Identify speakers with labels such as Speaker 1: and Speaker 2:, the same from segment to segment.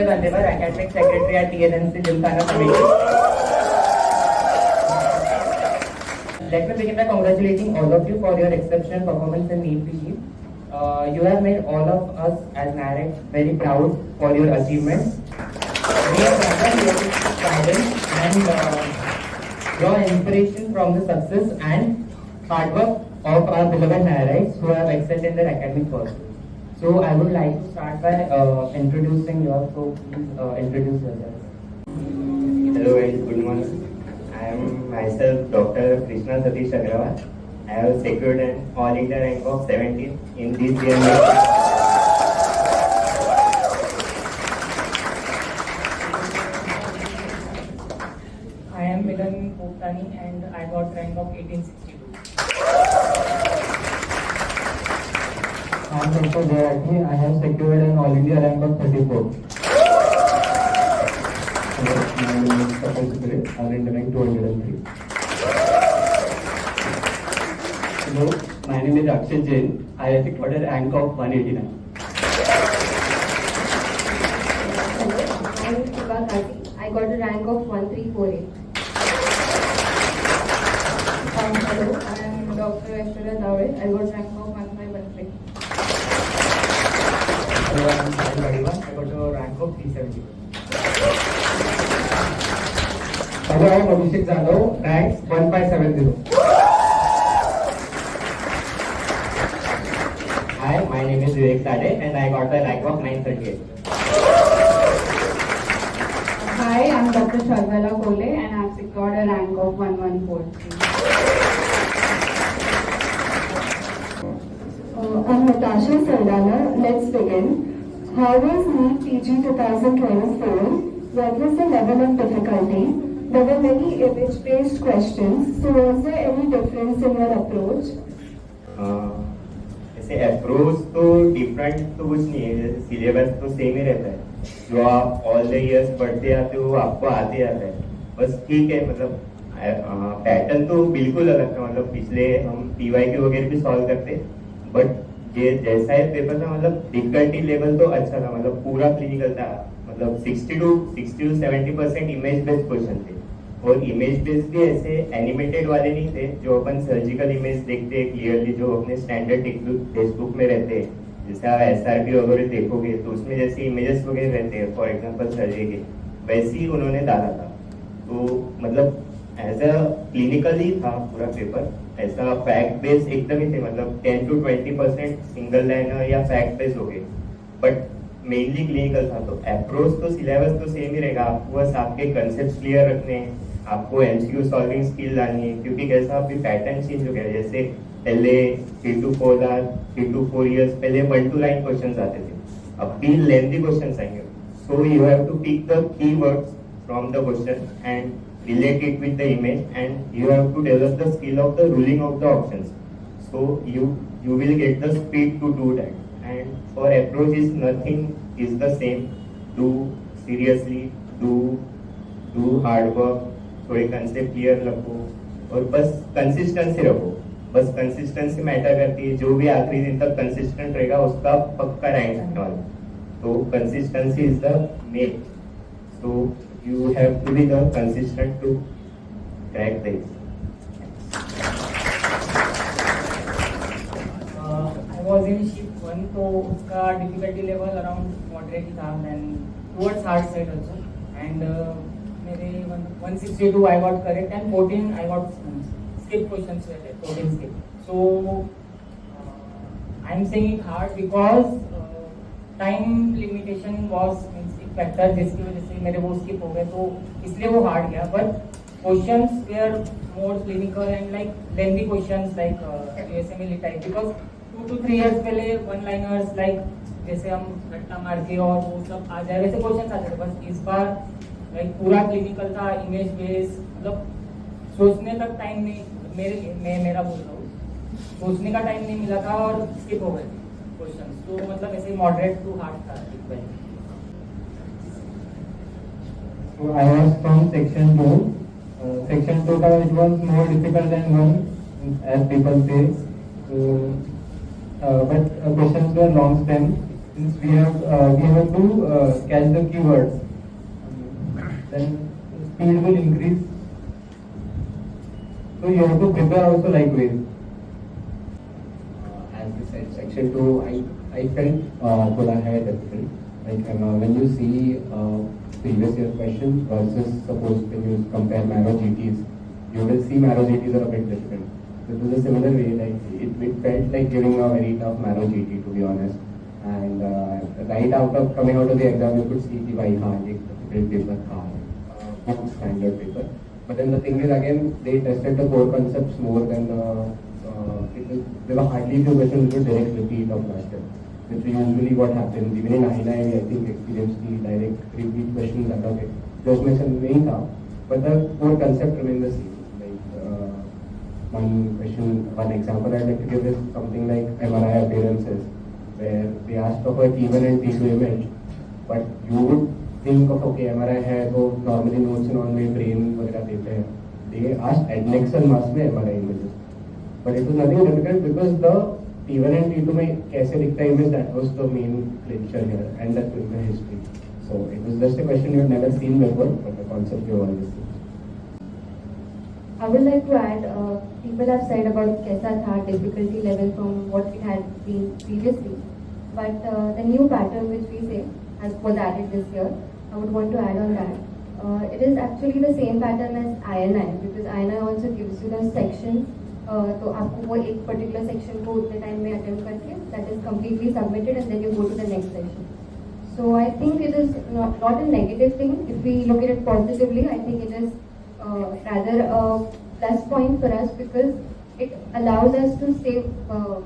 Speaker 1: Sanjay Vandevar, Academic Secretary at TNNC Gymkhana Committee. Let me begin by congratulating all of you for your exceptional performance in NEET PG. You have made all of us as NAREC very proud for your achievements. We are rather your guidance and your inspiration from the success and hard work of our beloved NARECs who have excelled in their academic pursuits. So I would like to start by introducing you all. So please introduce yourself.
Speaker 2: Hello guys, good morning. I am myself Dr. Krishna Satish Agrawal. I have secured an All India rank of 17 in this year.
Speaker 1: I am Milan Poptani and I got rank of 1862.
Speaker 3: I am Dr. Jayati. I have secured an All India rank of 34. My name is Kapil Sukre. All India rank 203.
Speaker 4: Hello, my name is Akshay Jain. I have secured a rank of 189.
Speaker 5: Hello, I am Shiva Kati. I got a rank of 1348. Hello, I am Dr. Aishwarya Dave. I got rank of 1513.
Speaker 1: Hello, I am Sai Badiwan. I got a rank of 370.
Speaker 3: Hello, I am Abhishek Jadhav. Ranks 1570.
Speaker 2: Hi, my name is Vivek Sade and I got the rank of 938.
Speaker 5: Hi, I am Dr. Sharmila Kole and I have secured a rank of 1143. I'm Natasha Sardana. Let's begin. How was NEET PG 2024? What was the level of difficulty? There were many image-based questions. So was there any difference in your approach?
Speaker 2: ऐसे approach तो different तो कुछ नहीं है, जैसे syllabus तो same ही रहता है. जो आप ऑल द इयर्स पढ़ते आते हो वो आपको आते आता है. बस ठीक है, मतलब पैटर्न तो बिल्कुल अलग था. मतलब पिछले हम PYQ वगैरह भी सॉल्व करते, बट ये जैसा है पेपर था, मतलब डिफिकल्टी लेवल तो अच्छा था. मतलब पूरा क्लिनिकल था. मतलब 60 to 70% इमेज बेस्ड क्वेश्चन थे. और इमेज बेस्ड भी ऐसे एनिमेटेड वाले नहीं थे जो अपन सर्जिकल इमेज देखते हैं क्लियरली, जो अपने स्टैंडर्ड टेक्स्ट बुक में रहते हैं. जैसे आप SRP वगैरह देखोगे तो उसमें जैसे इमेजेस वगैरह रहते हैं, फॉर एग्जांपल सर्जरी के, वैसे ही उन्होंने डाला था. तो मतलब एज अ क्लिनिकल ही था पूरा पेपर. ऐसा फैक्ट बेस्ड एकदम ही थे. मतलब 10 to 20% सिंगल लाइनर या फैक्ट बेस्ड हो गए, बट मेनली क्लिनिकल था. तो अप्रोच तो सिलेबस तो सेम ही रहेगा. आपको बस आपके कंसेप्ट क्लियर रखने हैं, आपको MCQ सॉल्विंग स्किल लानी है. क्योंकि कैसा अभी पैटर्न चेंज हो गया है. जैसे पहले 3 to 4 years पहले 1 to line क्वेश्चंस आते थे, अब भी लेंथी क्वेश्चंस आएंगे. So you have to pick the keywords from the question and relate it with the image, and you have to develop the skill of the ruling of the options. So you will get the speed to do that. And for approach is nothing is the same. Do seriously, do hard work, थोड़े concept clear रखो और बस consistency रखो. बस consistency matter करती है. जो भी आखिरी दिन तक कंसिस्टेंट रहेगा उसका पक्का रैंक आने वाला. तो consistency is the main. So you have to be the consistent to crack this.
Speaker 1: I was in shift 1, तो उसका difficulty level around moderate था, then towards hard side also. And मेरे 162 I got correct and 14 I got skip questions were there, 14 skip. So I'm saying it hard because time limitation was factor जिसकी वजह से मेरे वो skip हो गए, तो इसलिए वो हार्ड गया. But questions were more clinical and like lengthy questions like USMLE type, because 2 to 3 years पहले वन लाइनर्स लाइक जैसे हम रट्टा मार के और वो सब आ जाए वैसे क्वेश्चंस आते थे. बस इस बार लाइक पूरा क्लिनिकल था, इमेज बेस. मतलब सोचने तक टाइम नहीं, मेरा बोल रहा हूँ, सोचने का टाइम नहीं मिला था और स्किप हो गए क्वेश्चंस. तो मतलब ऐसे मॉडरेट टू हार्ड था.
Speaker 3: So I was from section 2. Section 2 it was more difficult than 1, as people say. But questions were long stem. since we have to catch the keywords, then speed will increase. So you have to prepare also likewise.
Speaker 6: As we said, section 2, I felt Gola had difficult. Like when you see previous year questions versus suppose when you compare Marrow GTs, you will see Marrow GTs are a bit different. It was a similar way, like it felt like giving a very tough Marrow GT, to be honest. And right coming out of the exam, you could see the why hard difficult paper tha, standard paper. But then the thing is, again, they tested the core concepts more than there were hardly few questions which were direct repeat of last year, which is usually what happens. Even in INI, I think experienced the direct repeat questions that okay, those mentioned nahi tha, but the core concept remained the same. One example I'd like to give is something like MRI appearances, where they asked of a T1 and T2 image, but you would think of okay MRI है तो normally notes on में brain वगैरह देते हैं. They asked adnexal mass में MRI images, but it was nothing difficult because the T1 and T2 में कैसे दिखता image, that was the main clincher here, and that was the history. So it was just a question you had never seen before, but the concept you always seen.
Speaker 5: I would like to add, people have said about kaisa tha difficulty level from what it had been previously, but the new pattern which we say was added this year, I would want to add on that. It is actually the same pattern as INI, because INI also gives you the sections, तो आपको वो एक particular section को उतने time में attempt करके that is completely submitted and then you go to the next section. So I think it is not a negative thing. If we look at it positively, I think it is rather a plus point for us because it allows us to stay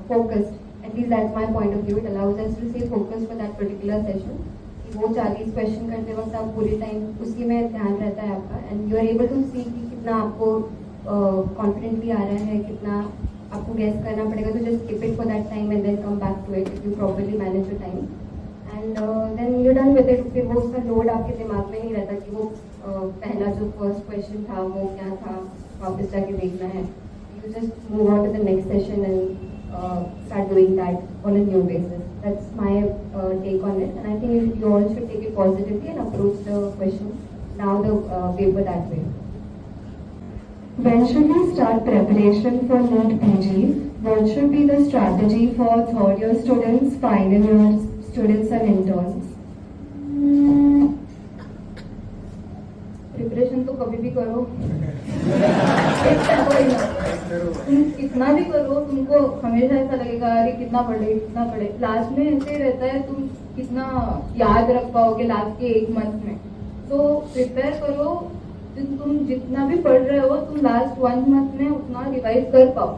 Speaker 5: focused. At least that's my point of view. It allows us to stay focused for that particular session. वो 40 question करते वक्त आप पूरे time उसी में ध्यान रहता है आपका, and you are able to see कि कितना आपको कॉन्फिडेंटली आ रहा है, कितना आपको गेस करना पड़ेगा. तो just keep it for that time and then come back to it if you properly manage your time and then you done with it. फिर वो उसका लोड आपके दिमाग में नहीं रहता कि वो पहला जो फर्स्ट क्वेश्चन था वो क्या था, वापस जाके देखना है. You just move on to the next session and start doing that on a new basis. That's my take on it, and I think you all should take it positively and approach the question now the paper that way. When should we start preparation for NEET PG? What should be the strategy for third year students, final year students and interns?
Speaker 7: Preparation तो कभी भी करो, तुम कितना भी करो तुमको हमेशा ऐसा लगेगा अरे कितना पढ़े. लास्ट में ऐसे रहता है तुम कितना याद रख पाओगे लास्ट के एक मंथ में. तो प्रिपेयर करो, तुम जितना भी पढ़ रहे हो तुम लास्ट 1 मंथ में उतना रिवाइज कर पाओ,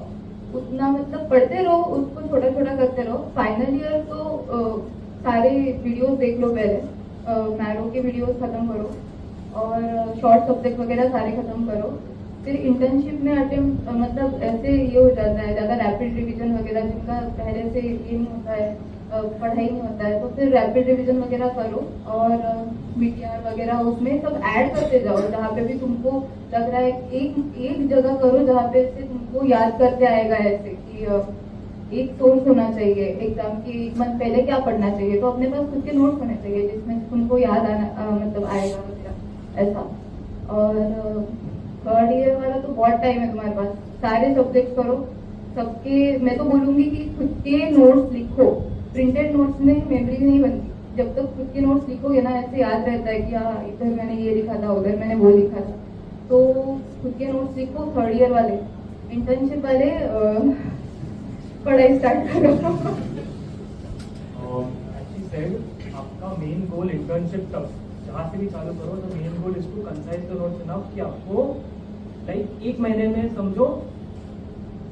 Speaker 7: उतना मतलब पढ़ते रहो, उसको छोटा छोटा करते रहो. फाइनल ईयर तो सारे वीडियोस देख लो पहले, मैरो के वीडियोस खत्म करो और शॉर्ट सब्जेक्ट वगैरह सारे खत्म करो. फिर इंटर्नशिप में अटेम्प्ट मतलब ऐसे ये हो जाता है ज़्यादा रैपिड रिवीजन वगैरह जिनका पहले से ये नहीं होता है, पढ़ाई नहीं होता है, तो फिर रैपिड रिवीजन वगैरह करो और मीटीआर वगैरह उसमें सब ऐड करते जाओ. जहाँ पे भी तुमको लग रहा है एक जगह करो जहाँ पे से तुमको याद करते आएगा, ऐसे कि एक सोर्स होना चाहिए एग्जाम की 1 मंथ पहले क्या पढ़ना चाहिए, तो अपने पास खुद के नोट्स होने चाहिए जिसमें तुमको याद आना मतलब आएगा वगैरह ऐसा. और थर्ड ईयर वाला तो बहुत टाइम है तुम्हारे पास, सारे सब्जेक्ट करो सबके. मैं तो बोलूंगी कि खुद के नोट्स लिखो, प्रिंटेड नोट्स में मेमोरी नहीं बनती. जब तक खुद के नोट्स लिखोगे ना ऐसे याद रहता है कि हाँ इधर मैंने ये लिखा था, उधर मैंने वो लिखा था. तो खुद के नोट्स लिखो. थर्ड ईयर वाले, इंटर्नशिप वाले पढ़ाई स्टार्ट करो.
Speaker 1: आपका मेन गोल इंटर्नशिप तक जहाँ से भी चालू करो, तो main goal is to concise the notes enough कि आपको लाइक 1 महीने में समझो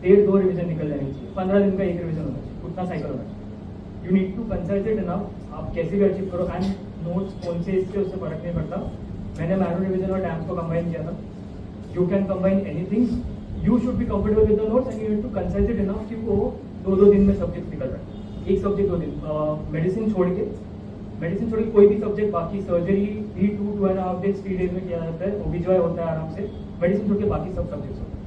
Speaker 1: 1.5-2 रिवीजन निकल जानी चाहिए, 15 दिन का 1 रिवीजन होना चाहिए, उतना साइकिल होना चाहिए. You need to concise it enough. आप कैसे भी अचीव करो, एंड नोट्स कौन से इससे उससे फर्क नहीं पड़ता. मैंने मैरो रिवीजन और डैम्स को कंबाइन किया था. You can combine anything. You should be comfortable with the notes and you need to concise it enough कि वो 2-2 दिन में सब्जेक्ट निकल रहा है. एक सब्जेक्ट 2 दिन. मेडिसिन छोड़ के कोई भी सब्जेक्ट, बाकी सर्जरी भी 2-2.5 डेज 3 डेज में किया जाता है. ओबीजीवाई होता है आराम से. मेडिसिन छोड़ के बाकी सब सब्जेक्ट्स होते हैं.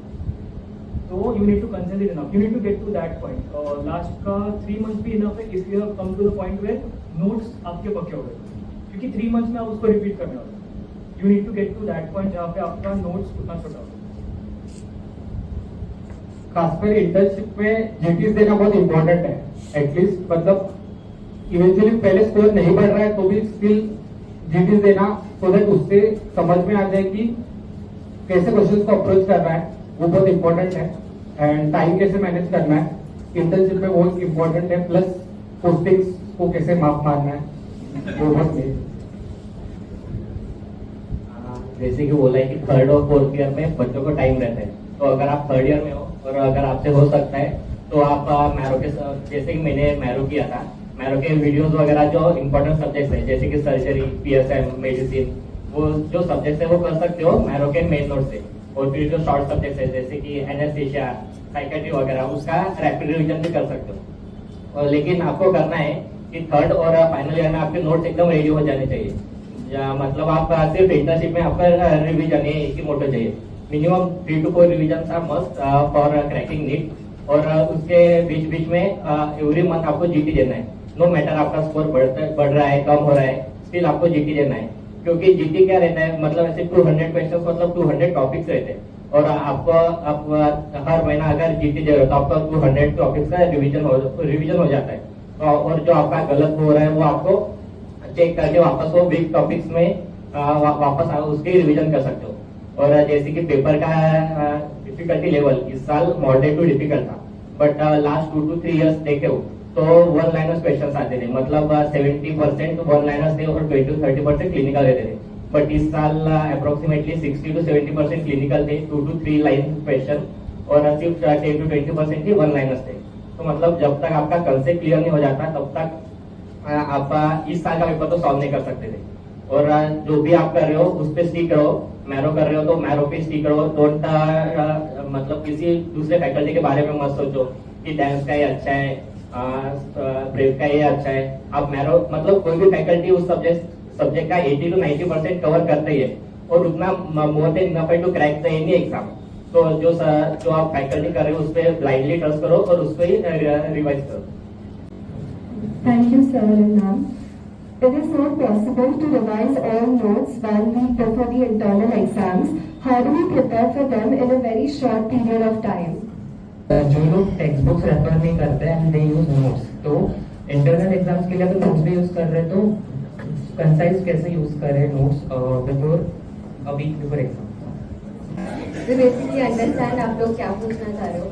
Speaker 8: So you need to concentrate enough. You need to get to that point. Last का 3 months भी enough है if you have come to the point where notes आपके पक्के हो गए. क्योंकि 3 months में आप उसको repeat करने वाले. You need to get to that point जहाँ पे आपका notes उतना छोटा हो.
Speaker 3: खासकर इंटर्नशिप में जीटीज देना बहुत इंपॉर्टेंट है. एटलीस्ट मतलब इवेंचुअली पहले स्कोर नहीं बढ़ रहा है तो भी स्टिल जीटीज देना सो दैट उससे समझ में आ जाए कि कैसे क्वेश्चन को अप्रोच कर रहा है, वो बहुत इंपॉर्टेंट है. एंड टाइम कैसे मैनेज करना है इंटर्नशिप में वो इंपॉर्टेंट है. प्लस पोस्टिंग्स को कैसे मार्क मारना है वो बहुत मेन.
Speaker 9: जैसे कि बोला है कि 3rd और 4th ईयर में बच्चों को टाइम रहता है. तो अगर आप 3rd ईयर में हो और अगर आपसे हो सकता है तो आप मैरो के जैसे कि मैंने मैरो किया था, मैरो के वीडियोस वगैरह जो इम्पोर्टेंट सब्जेक्ट्स है जैसे कि सर्जरी, पीएसएम, मेडिसिन, वो जो सब्जेक्ट्स है वो कर सकते हो मैरो के मेन नोट से. और फिर जो शॉर्ट सब्जेक्ट्स है जैसे कि एनेस्थीसिया, साइकेट्री वगैरह उसका रैपिड रिवीजन भी कर सकते हो. और लेकिन आपको करना है कि 3rd और फाइनल ईयर में आपके नोट्स एकदम रेडी हो जाने चाहिए. मतलब आप सिर्फ इंटर्नशिप में आपका रिवीजन एक ही मोटो चाहिए. Minimum 3 to 4 revision are must for cracking NEET. और उसके बीच बीच में एवरी मंथ आपको जीटी देना है. नो मैटर आपका स्कोर बढ़ रहा है, कम हो रहा है, स्टिल आपको जीटी देना है. क्योंकि जीटी क्या रहता है, मतलब ऐसे 200 क्वेश्चन मतलब 200 टॉपिक्स रहते हैं. और आपको आप हर महीना अगर जीटी दे रहे हो तो आपका 200 टॉपिक्स का रिवीजन हो जाता है. और जो आपका गलत हो रहा है वो आपको चेक करके वापस वो वीक टॉपिक्स में वापस उसके रिवीजन कर सकते हो. और जैसे कि पेपर का डिफिकल्टी लेवल इस साल मॉडरेट टू डिफिकल्ट था. बट लास्ट 2 to 3 इयर्स देखे हो तो 1 लाइनर्स क्वेश्चन आते थे. मतलब 70% 1 लाइनर्स थे और 20 to 30% क्लिनिकल रहते थे. बट इस साल अप्रोक्सीमेटली 60 to 70% क्लिनिकल थे, 2 to 3 लाइन क्वेश्चन, और सिर्फ 10 to 20% ही 1 लाइनर्स थे. तो मतलब जब तक आपका कंसेप्ट क्लियर नहीं हो जाता तब तक आप इस साल का पेपर तो सॉल्व नहीं कर सकते थे. और जो भी आप कर रहे हो उस पर स्टिक करो. मैरो कर रहे हो तो मैरो पे स्टिक करो. डोंट मतलब किसी दूसरे फैकल्टी के बारे में मत सोचो कि डांस का ये अच्छा है, ब्रेव का ये अच्छा है. आप मैरो मतलब कोई भी फैकल्टी उस सब्जेक्ट का 80 to 90% कवर करते ही है और उतना मोर देन इनफ है to crack the any exam. तो जो आप फैकल्टी कर रहे हो उस पर ब्लाइंडली ट्रस्ट करो और उस पर ही रिवाइज करो.
Speaker 5: Thank you, sir and ma'am. It is not possible to revise all notes 1 week before the internal exams. How do we prepare for them in a very short period of time?
Speaker 1: जो लोग text books refer नहीं करते हैं दे use notes. तो internal exams के लिए अगर notes भी यूज कर रहे हैं तो कंसाइज कैसे यूज करें notes before a week before exam.
Speaker 7: तो बेसिकली अंडरस्टैंड आप लोग क्या पूछना चाह रहे हो.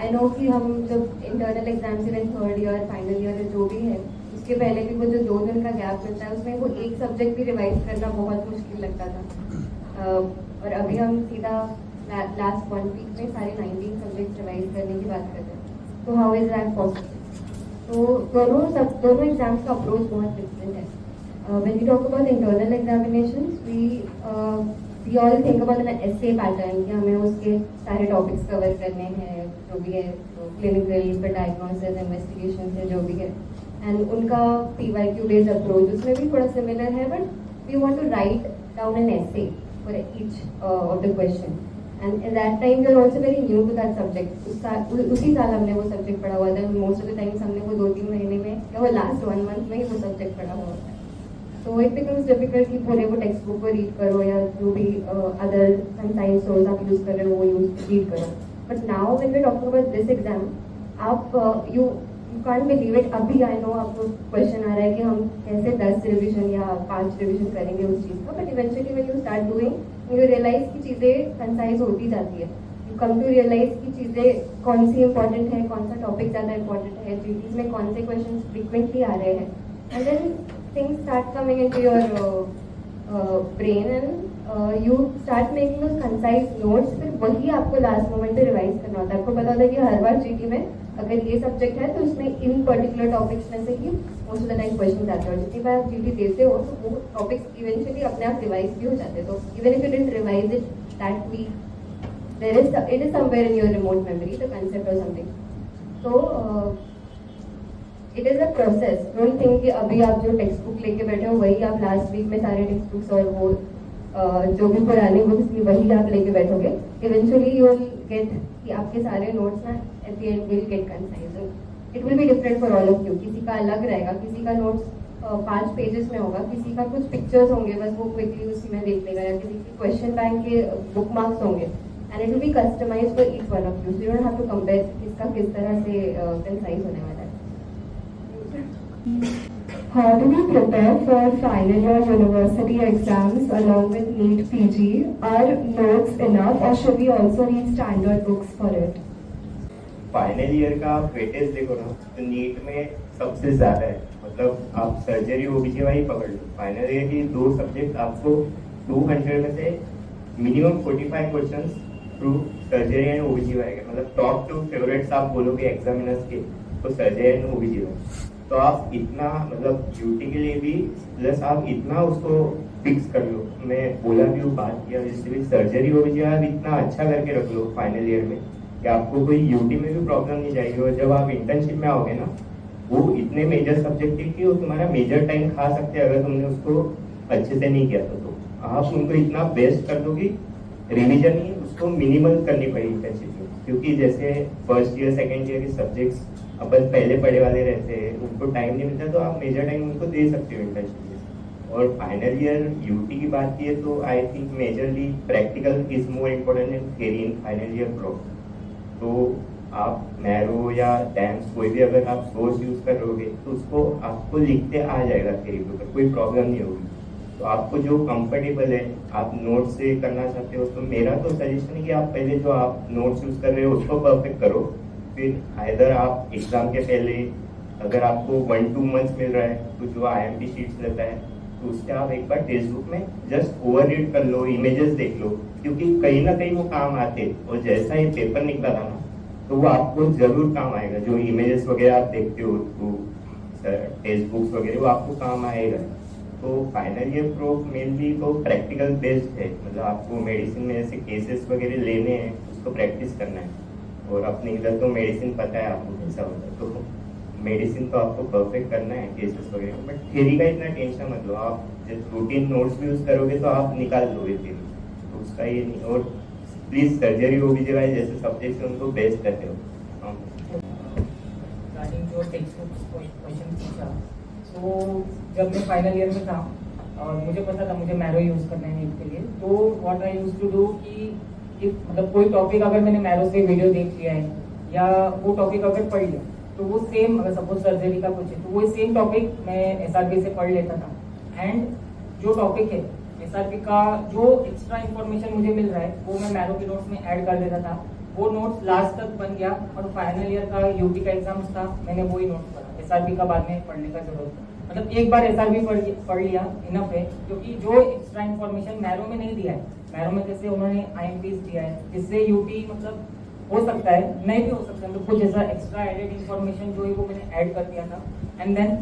Speaker 7: आई नो कि हम जब internal exams even 3rd year final year जो भी है उसके पहले भी वो जो 2 दिन का गैप मिलता है उसमें वो एक सब्जेक्ट भी रिवाइज करना बहुत मुश्किल लगता था. और अभी हम सीधा लास्ट 1 वीक में सारे 19 सब्जेक्ट रिवाइज करने की बात करते हैं. तो हाउ इज दैट पॉसिबल. तो दोनों एग्जाम्स का अप्रोच बहुत डिफरेंट है. When we talk about internal examinations we all think about an essay pattern कि हमें उसके सारे टॉपिक्स कवर करने हैं जो भी है. क्लिनिकल फिर डायग्नोसिस, इन्वेस्टिगेशन से जो भी है. एंड उनका PYQ बेस्ड अप्रोच उसमें भी थोड़ा सिमिलर है. But we want to write down an essay for each of the question. And at that time we are also very new to that subject. उसी साल हमने वो सब्जेक्ट पढ़ा हुआ था. मोस्ट ऑफ द टाइम्स हमने वो 2-3 महीने में या वो लास्ट 1 मंथ में ही वो सब्जेक्ट पढ़ा हुआ होता है. So it becomes difficult कि पूरे वो टेक्स्ट बुक को रीड करो या जो भी अदर साइंस सोर्स आप यूज कर रहे हो वो रीड करो. But now when we talking about this exam आप यू कांट बिलीव इट. अभी आई नो आपको क्वेश्चन आ रहा है कि हम कैसे 10 रिविजन या 5 रिविजन करेंगे उस चीज़ का. But eventually when you start doing you realize की चीज़ें कंसाइज होती जाती है. यू कम टू रियलाइज की चीज़ें कौन सी इंपॉर्टेंट है, कौन सा टॉपिक ज़्यादा इंपॉर्टेंट है, जीटीज में कौन से क्वेश्चन फ्रिक्वेंटली आ रहे हैं. And then things start coming into your brain and you start making those concise notes. फिर वही आपको लास्ट मोमेंट पे रिवाइज करना होता है. आपको पता होता है कि हर बार जीटी में अगर ये सब्जेक्ट है तो उसमें इन पर्टिकुलर टॉपिक्स में से ही most of the time question आते हैं. और जितनी बार आप जीटी देते हो तो वो टॉपिक्स इवेंचुअली अपने आप रिवाइज भी हो जाते हैं. तो even if you didn't revise it that week it is somewhere in your remote memory, the concept or something. So it is a process. Don't think कि अभी आप जो टेक्स्ट बुक लेके बैठे हो वही आप लास्ट वीक में सारे टेक्स्ट बुक्स और वो जो भी पुरानी बुक्स थी वही आप लेके बैठोगे. Eventually you will get कि आपके सारे नोट्स ना at the end will get concise. It will be different for all of you. किसी का अलग रहेगा, किसी का नोट्स 5 पेजेस में होगा, किसी का कुछ पिक्चर्स होंगे बस वो क्विकली उसी में देख लेगा, या किसी के क्वेश्चन बैंक के बुक मार्क्स होंगे, and it will be customized for each one of you. So you don't have to compare किसका किस तरह से कंसाइज होने वाला है।
Speaker 5: How do we prepare for final year university exams along with NEET PG? Are notes enough or should we also read standard books for it?
Speaker 2: Final year का आप weightage देखो ना, तो नीट में सबसे ज्यादा है। मतलब आप सर्जरी ओबीजीवाई पकड़ लो, फाइनल ईयर की 2 सब्जेक्ट आपको 200 में से minimum 45 questions through surgery and OBGY के, मतलब टॉप 2 फेवरेट्स आप बोलोगे एग्जामिनर्स के तो सर्जरी एंड ओबीजीवाई। तो आप इतना मतलब यूटी के लिए भी प्लस आप इतना उसको फिक्स कर लो। मैं बोला भी हूँ, बात किया, जिससे भी सर्जरी हो भी आप इतना अच्छा करके रख लो फाइनल ईयर में कि आपको कोई यूटी में भी प्रॉब्लम नहीं जाएगी। और जब आप इंटर्नशिप में आओगे ना, वो इतने मेजर सब्जेक्ट है कि वो तुम्हारा मेजर टाइम खा सकते हैं अगर तुमने उसको अच्छे से नहीं किया तो आप उनको इतना बेस्ट कर दो कि रिविजन ही उसको मिनिमल करनी पड़ेगी इंटर्नशिप में। क्योंकि जैसे फर्स्ट ईयर सेकेंड ईयर के सब्जेक्ट्स अपन पहले पढ़े वाले रहते हैं, उनको टाइम नहीं मिलता, तो आप मेजर टाइम उनको दे सकते हो इंटर्नशिप में। और फाइनल ईयर यूटी की बात की है तो I think majorly practical is more important then theory in final year pro. तो आप मैरो या डैम्स कोई भी अगर आप सोर्स यूज कर रहोगे तो उसको आपको लिखते आ जाएगा थ्योरी पेपर, कोई प्रॉब्लम नहीं होगी। तो आपको जो कंफर्टेबल है आप नोट से करना चाहते हो, तो मेरा तो सजेशन है कि आप पहले जो आप नोट्स यूज कर रहे हो उसको परफेक्ट करो। फिर आइदर आप एग्जाम के पहले अगर आपको 1-2 मंथ्स मिल रहा है तो जो IMP शीट्स लेता है तो उससे आप एक बार टेक्स्ट बुक में जस्ट ओवर रीड कर लो, इमेजेस देख लो, क्योंकि कहीं ना कहीं वो काम आते। और जैसा ही पेपर निकला था ना तो वो आपको जरूर काम आएगा। जो इमेजेस वगैरह आप देखते हो थ्रू टेक्स्ट बुक्स वगैरह वो आपको काम आएगा। तो फाइनल ईयर प्रो मेनली तो प्रैक्टिकल बेस्ड है, मतलब आपको मेडिसिन में ऐसे केसेस वगैरह लेने हैं, उसको प्रैक्टिस करना है। और अपने इधर तो मेडिसिन पता है आपको कैसा होता है, तो मेडिसिन तो आपको परफेक्ट करना है केसेस वगैरह। बट थ्योरी का इतना टेंशन मत लो, आप जब रूटीन नोट्स भी यूज करोगे तो आप निकाल लोगे थ्योरी, तो उसका ये नहीं। और प्लीज सर्जरी ओबीजीवाई जैसे सब्जेक्ट उनको बेस्ट करते हो।
Speaker 1: जो टेक्स्ट बुक क्वेश्चन पूछा, तो जब मैं फाइनल ईयर में था और मुझे पता था मुझे मैरो यूज करना है नीट के लिए, तो what I used to do कि मतलब कोई टॉपिक अगर मैंने मैरो से वीडियो देख लिया है या वो टॉपिक अगर पढ़ लिया तो वो सेम, अगर सपोज सर्जरी का कुछ है तो वो सेम टॉपिक मैं SRP से पढ़ लेता था। एंड जो टॉपिक है SRP का जो एक्स्ट्रा इन्फॉर्मेशन मुझे मिल रहा है वो मैं मैरो के नोट्स में ऐड कर देता था। वो नोट्स लास्ट तक बन गया और फाइनल ईयर का यूटी का एग्जाम था, मैंने वही नोट्स पढ़ा। SRP का बाद में पढ़ने का जरूरत था, मतलब एक बार SRP पढ़ लिया इनफ है, क्योंकि जो एक्स्ट्रा इन्फॉर्मेशन मैरो में नहीं दिया है, मैरो में जैसे उन्होंने IMPs दिया है, जिससे यूटी मतलब हो सकता है नहीं भी हो सकता है, तो कुछ ऐसा एक्स्ट्रा एडेड इन्फॉर्मेशन जो है वो मैंने ऐड कर दिया था। एंड देन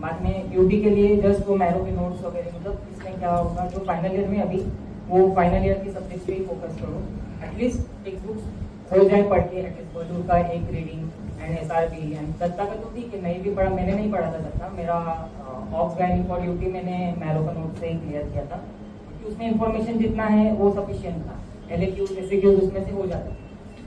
Speaker 1: बाद में यूटी के लिए जस्ट वो मैरो के नोट्स वगैरह, मतलब इसमें क्या होगा जो फाइनल ईयर में अभी वो फाइनल ईयर की सब्जेक्ट पे ही फोकस करो। एटलीस्ट टेक्स्ट बुक्स हो जाए पढ़ के, एटलीस्ट बॉलीवुड का एक reading and SRP and Datta का तो ठीक है, नहीं भी पढ़ा, मैंने नहीं पढ़ा था दत्ता, मेरा ऑप्स गाइनिंग फॉर यूटी मैंने मैरो का नोट से ही क्लियर किया था, क्योंकि उसमें इन्फॉर्मेशन जितना है वो सफिशिएंट था। LAQs SAQs उसमें से हो जाता,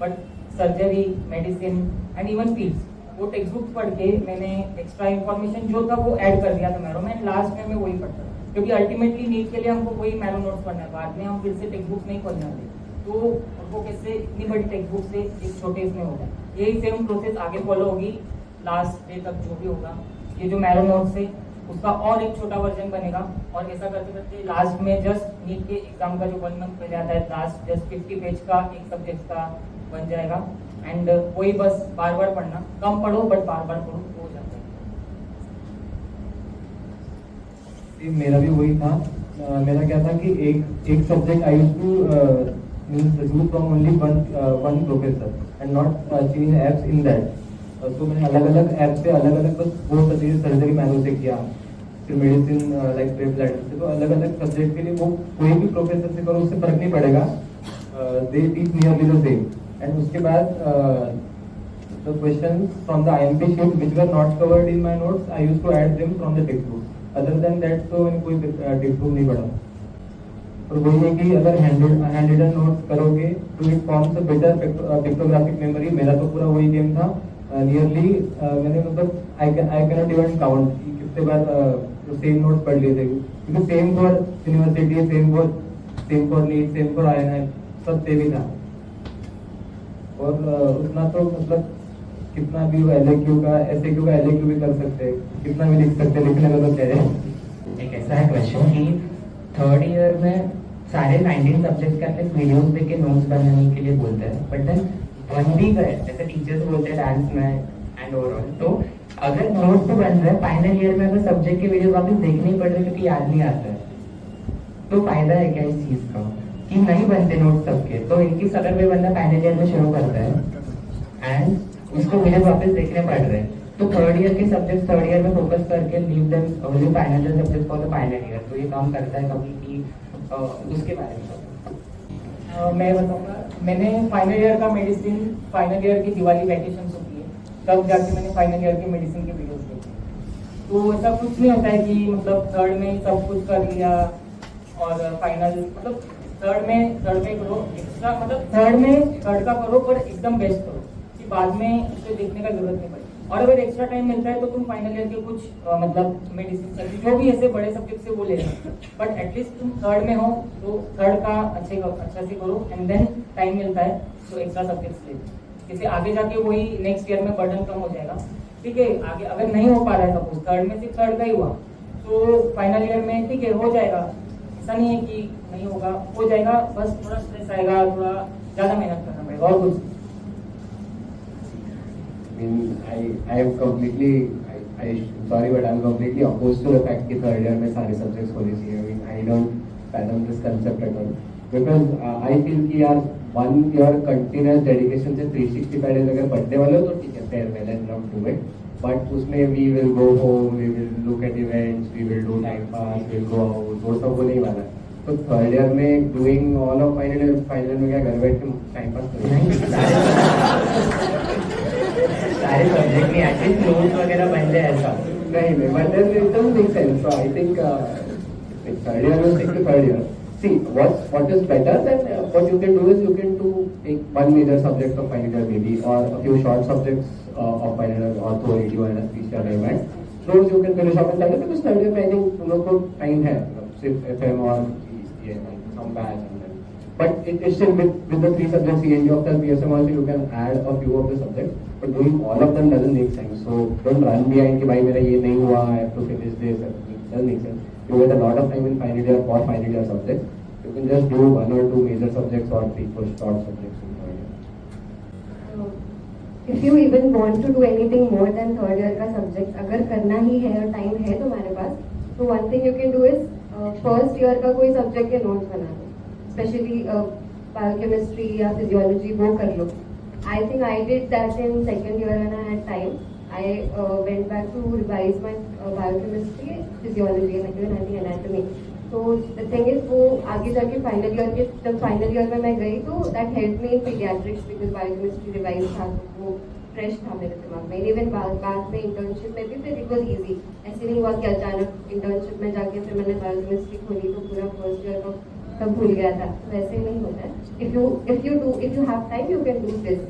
Speaker 1: but surgery, medicine and even peels वो टेक्स्ट बुक पढ़ के मैंने एक्स्ट्रा इन्फॉर्मेशन जो था वो ऐड कर दिया था मैरो में। लास्ट में मैं वही पढ़ता था, क्योंकि अल्टीमेटली नीट के लिए हमको वही मैरो नोट्स पढ़ना है, बाद में हम फिर से टेक्स्ट बुक्स नहीं खोलने वाले, तो उनको कैसे इतनी बड़ी टेक्स्ट बुक से एक छोटे इसमें हो जाए। यही सेम प्रोसेस आगे फॉलो होगी लास्ट डे तक जो भी होगा। ये जो मैरो नोट्स है उसका और एक छोटा वर्जन बनेगा, और ऐसा करते करते लास्ट में जस्ट नीट के एग्जाम का जो 1 मंथ पहले आता है, लास्ट जस्ट 50 पेज का एक सब्जेक्ट का बन जाएगा। एंड वही बस बार बार पढ़ना, कम पढ़ो बट बार बार पढ़ो, हो जाता है।
Speaker 3: मेरा भी वही था। मेरा क्या था कि एक subject I used to means do from only one professor and not change apps in that. तो मैंने अलग अलग ऐप से अलग अलग बस वो सर्जरी मैनुअल से किया, फिर मेडिसिन लाइक प्रेप लैडर से। तो अलग अलग सब्जेक्ट के लिए वो कोई भी प्रोफेसर से करो उससे फर्क नहीं पड़ेगा, they teach nearly the same. And उसके बाद the questions from the IMP sheet which were not covered in my notes, I used to add them from the textbook. Other than that तो मैंने कोई टेक्स्ट बुक नहीं पढ़ा। और वही है कि अगर हैंड रिटन नोट करोगे तो it forms a better pictographic memory. मेरा तो पूरा वही गेम था नियरली, मैंने मतलब I can not even count कितने बार सेम नोट्स पढ़ लिए थे, क्योंकि same for university, same for NEET, same for INI, सब सेम ही था। और उतना तो मतलब कितना भी LAQ का SAQ का LAQ भी कर सकते हैं, कितना भी लिख सकते हैं, लिखने में तो क्या है।
Speaker 1: एक ऐसा है क्वेश्चन कि थर्ड ईयर में सारे 19 सब्जेक्ट्स के अपने वीडियोस देख के नोट्स बनाने के लिए बोलते हैं, बट देन वन वीक है जैसे टीचर्स बोलते हैं डांस में एंड ओवरऑल। तो अगर नोट्स तो बन रहे हैं, फाइनल ईयर में अगर सब्जेक्ट के वीडियोस वापस देखने ही पड़ रहे क्योंकि याद नहीं आता है, तो फायदा है क्या इस चीज का कि नहीं बनते नोट्स सबके। तो इनकी अगर कोई बंदा फाइनल ईयर में शुरू करता है एंड उसको वीडियो वापस देखने पड़ रहे हैं, तो थर्ड ईयर के सब्जेक्ट थर्ड ईयर में फोकस करके leave them only final year subject for the final year. तो ये काम करता है कभी कि उसके बारे में मैं बताऊंगा। मैंने फाइनल ईयर का मेडिसिन फाइनल ईयर की दिवाली वैकेशन होती है तब जाके मैंने फाइनल ईयर की मेडिसिन की वीडियोस देखी। तो ऐसा कुछ नहीं होता है कि मतलब थर्ड में सब कुछ कर लिया और फाइनल मतलब थर्ड में करो एक्स्ट्रा, मतलब थर्ड का करो पर एकदम बेस्ट करो कि बाद में उसे देखने का जरूरत नहीं पड़े। और अगर एक्स्ट्रा टाइम मिलता है तो तुम फाइनल ईयर के कुछ मतलब मेडिसिन जो भी ऐसे बड़े सब्जेक्ट से वो ले लो, बट एटलीस्ट तुम थर्ड में हो तो थर्ड का अच्छा से करो एंड देन टाइम मिलता है तो एक्स्ट्रा सब्जेक्ट्स ले लो, जैसे आगे जाके वही नेक्स्ट ईयर में बर्डन कम हो जाएगा। ठीक है, आगे अगर नहीं हो पा रहा है सपोज थर्ड में सिर्फ थर्ड का ही हुआ तो फाइनल ईयर में ठीक है हो जाएगा, ऐसा नहीं है कि नहीं होगा, हो जाएगा, बस थोड़ा स्ट्रेस आएगा, थोड़ा ज्यादा मेहनत करना पड़ेगा और कुछ।
Speaker 6: I am completely, sorry, but I am completely opposed to the fact कि third year में सारे subjects होने चाहिए। I mean, I don't fathom this concept at all. Because I feel कि यार one year continuous dedication से 365 days अगर पढ़ने वाले हो तो ठीक है, fair, well and love to it. But उसमें we will go home, we will look at events, we will do time pass, we will go out, वो सब होने ही वाला है। तो थर्ड ईयर में doing all of final में क्या घर बैठ के टाइम पास करेंगे?
Speaker 1: सारे सब्जेक्ट में एटलीस्ट नोट्स वगैरह बन जाए ऐसा
Speaker 6: नहीं, but then it doesn't make sense. So I think third year will stick to third year. See, what is better than what you can do is you can take one major subject of final year maybe, or a few short subjects of final year, ortho, radio and anesthesia and event. Those you can finish up in third year because third year में I think तुम लोग को time है, सिर्फ FM और some batch and then. But it is still with the three subjects ENT of the PSM also you can add a few of the subjects, but doing all of them doesn't make sense. So don't run behind कि भाई मेरा ये नहीं हुआ, I have to finish this. It doesn't make sense. You get a lot of time in final year for final year subjects. You can just do one or two major subjects or 3-4 short subjects in third year.
Speaker 5: If you even want to do anything more than third year का subject अगर करना ही है और time है तुम्हारे पास, तो one thing you can do is first year का कोई subject के notes बना लो, especially biochemistry या physiology वो कर लो. I think I did that in second year when I had time. I went back to revise my biochemistry, physiology and even I think anatomy. So the thing is वो आगे जाके final year के जब final year में मैं गई तो that helped me in pediatrics because biochemistry revise था तो वो fresh था मेरे दिमाग में. Even बाद में internship में भी फिर it was easy. ऐसे नहीं हुआ कि अचानक internship में जाके फिर मैंने biochemistry खोली तो पूरा first year का सब भूल गया था. वैसे नहीं होता है. If you have time you can do this,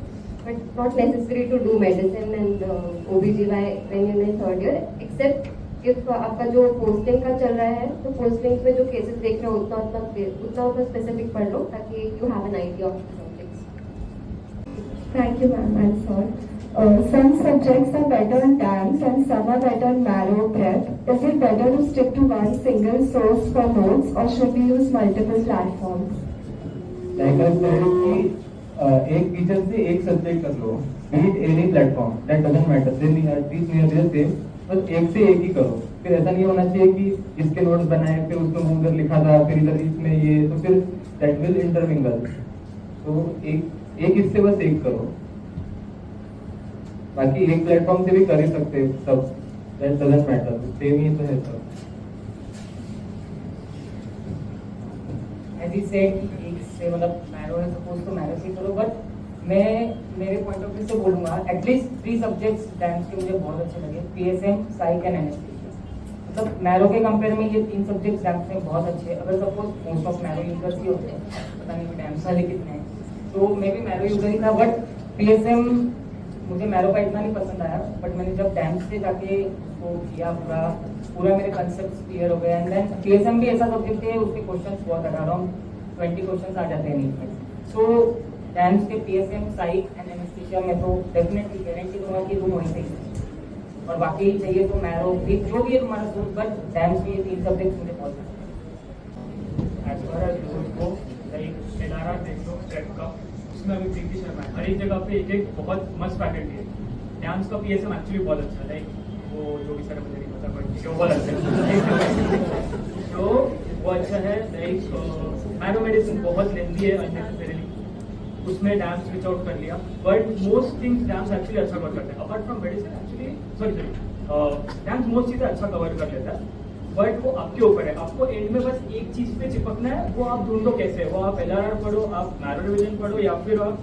Speaker 5: but not necessary to do medicine and OBGY when you're in third year, except if आपका जो पोस्टिंग का चल रहा है तो पोस्टिंग में जो केसेस देख रहे हो उतना स्पेसिफिक पढ़ लो ताकि you have an idea of the subjects. Thank you, ma'am and sir. Some subjects are better in dance and some are better in marrow prep. Is it better to stick to one single source for notes or should we use multiple platforms?
Speaker 3: Like I said कि एक teacher से एक subject कर लो, be it any platform, that doesn't matter. They teach me the same, बस एक से एक ही करो. फिर ऐसा नहीं होना चाहिए कि इसके नोट्स बनाए फिर उसको मुंह कर लिखा था फिर इधर इसमें ये, तो फिर that will intermingle. तो एक इससे बस एक करो, बाकी एक प्लेटफॉर्म से भी कर ही सकते हैं सब, that doesn't matter. सेम ही तो है सब.
Speaker 1: As he said एक से मतलब मैरो है सपोज तो मैरो से करो, बट मैं मेरे पॉइंट ऑफ व्यू से बोलूंगा एटलीस्ट 3 सब्जेक्ट्स डांस के मुझे बहुत अच्छे लगे, PSM, साइक एंड एनेस्थीसिया. मतलब मैरो के कंपेयर में ये 3 सब्जेक्ट्स डैम्स में बहुत अच्छे हैं। अगर suppose most of Marrow users ही होते हैं, पता नहीं डैम्स वाले कितने हैं, तो मे बी मैरो यूजर ही था। बट पीएसएम मुझे मैरो का इतना नहीं पसंद आया, बट मैंने जब डैम्स से जाके उसको किया पूरा मेरे कंसेप्ट क्लियर हो गए। एंड देन पीएसएम भी ऐसा सब्जेक्ट है, उसके क्वेश्चंस बहुत अराउंड 20 क्वेश्चंस आ जाते हैं नीट में। सो डैम्स के पीएसएम साइक एंड एनेस्थीसिया में तो डेफिनेटली गारंटी दूंगा कि तुम वहीं से, और बाकी चाहिए तो मैरो भी जो भी है तुम्हारा सोच, बट डैम्स में ये 3 सब्जेक्ट मुझे बहुत
Speaker 8: एज फार एज को लाइक एलआरआर देख लो स्टेट का, उसमें अभी प्रीति शर्मा है, हर एक जगह पे एक बहुत मस्त फैकल्टी है। डैम्स का पीएसएम एक्चुअली बहुत अच्छा है, लाइक वो जो भी सर मुझे नहीं पता बट वो बहुत अच्छा है। तो वो अच्छा है। लाइक मैरो मेडिसिन बहुत लेंदी है अननेसेसरीली, उसमें डैम्स स्विच आउट कर लिया, but most things dams actually अच्छा कवर करते हैं। Apart from medicine actually sorry dams most चीज़ें अच्छा कवर कर लेता है, बट वो आपके ऊपर है। आपको एंड में बस एक चीज पे चिपकना है, वो आप ढूंढो कैसे, वो आप एलआरआर पढ़ो, आप मैरो रिविजन पढ़ो, या फिर आप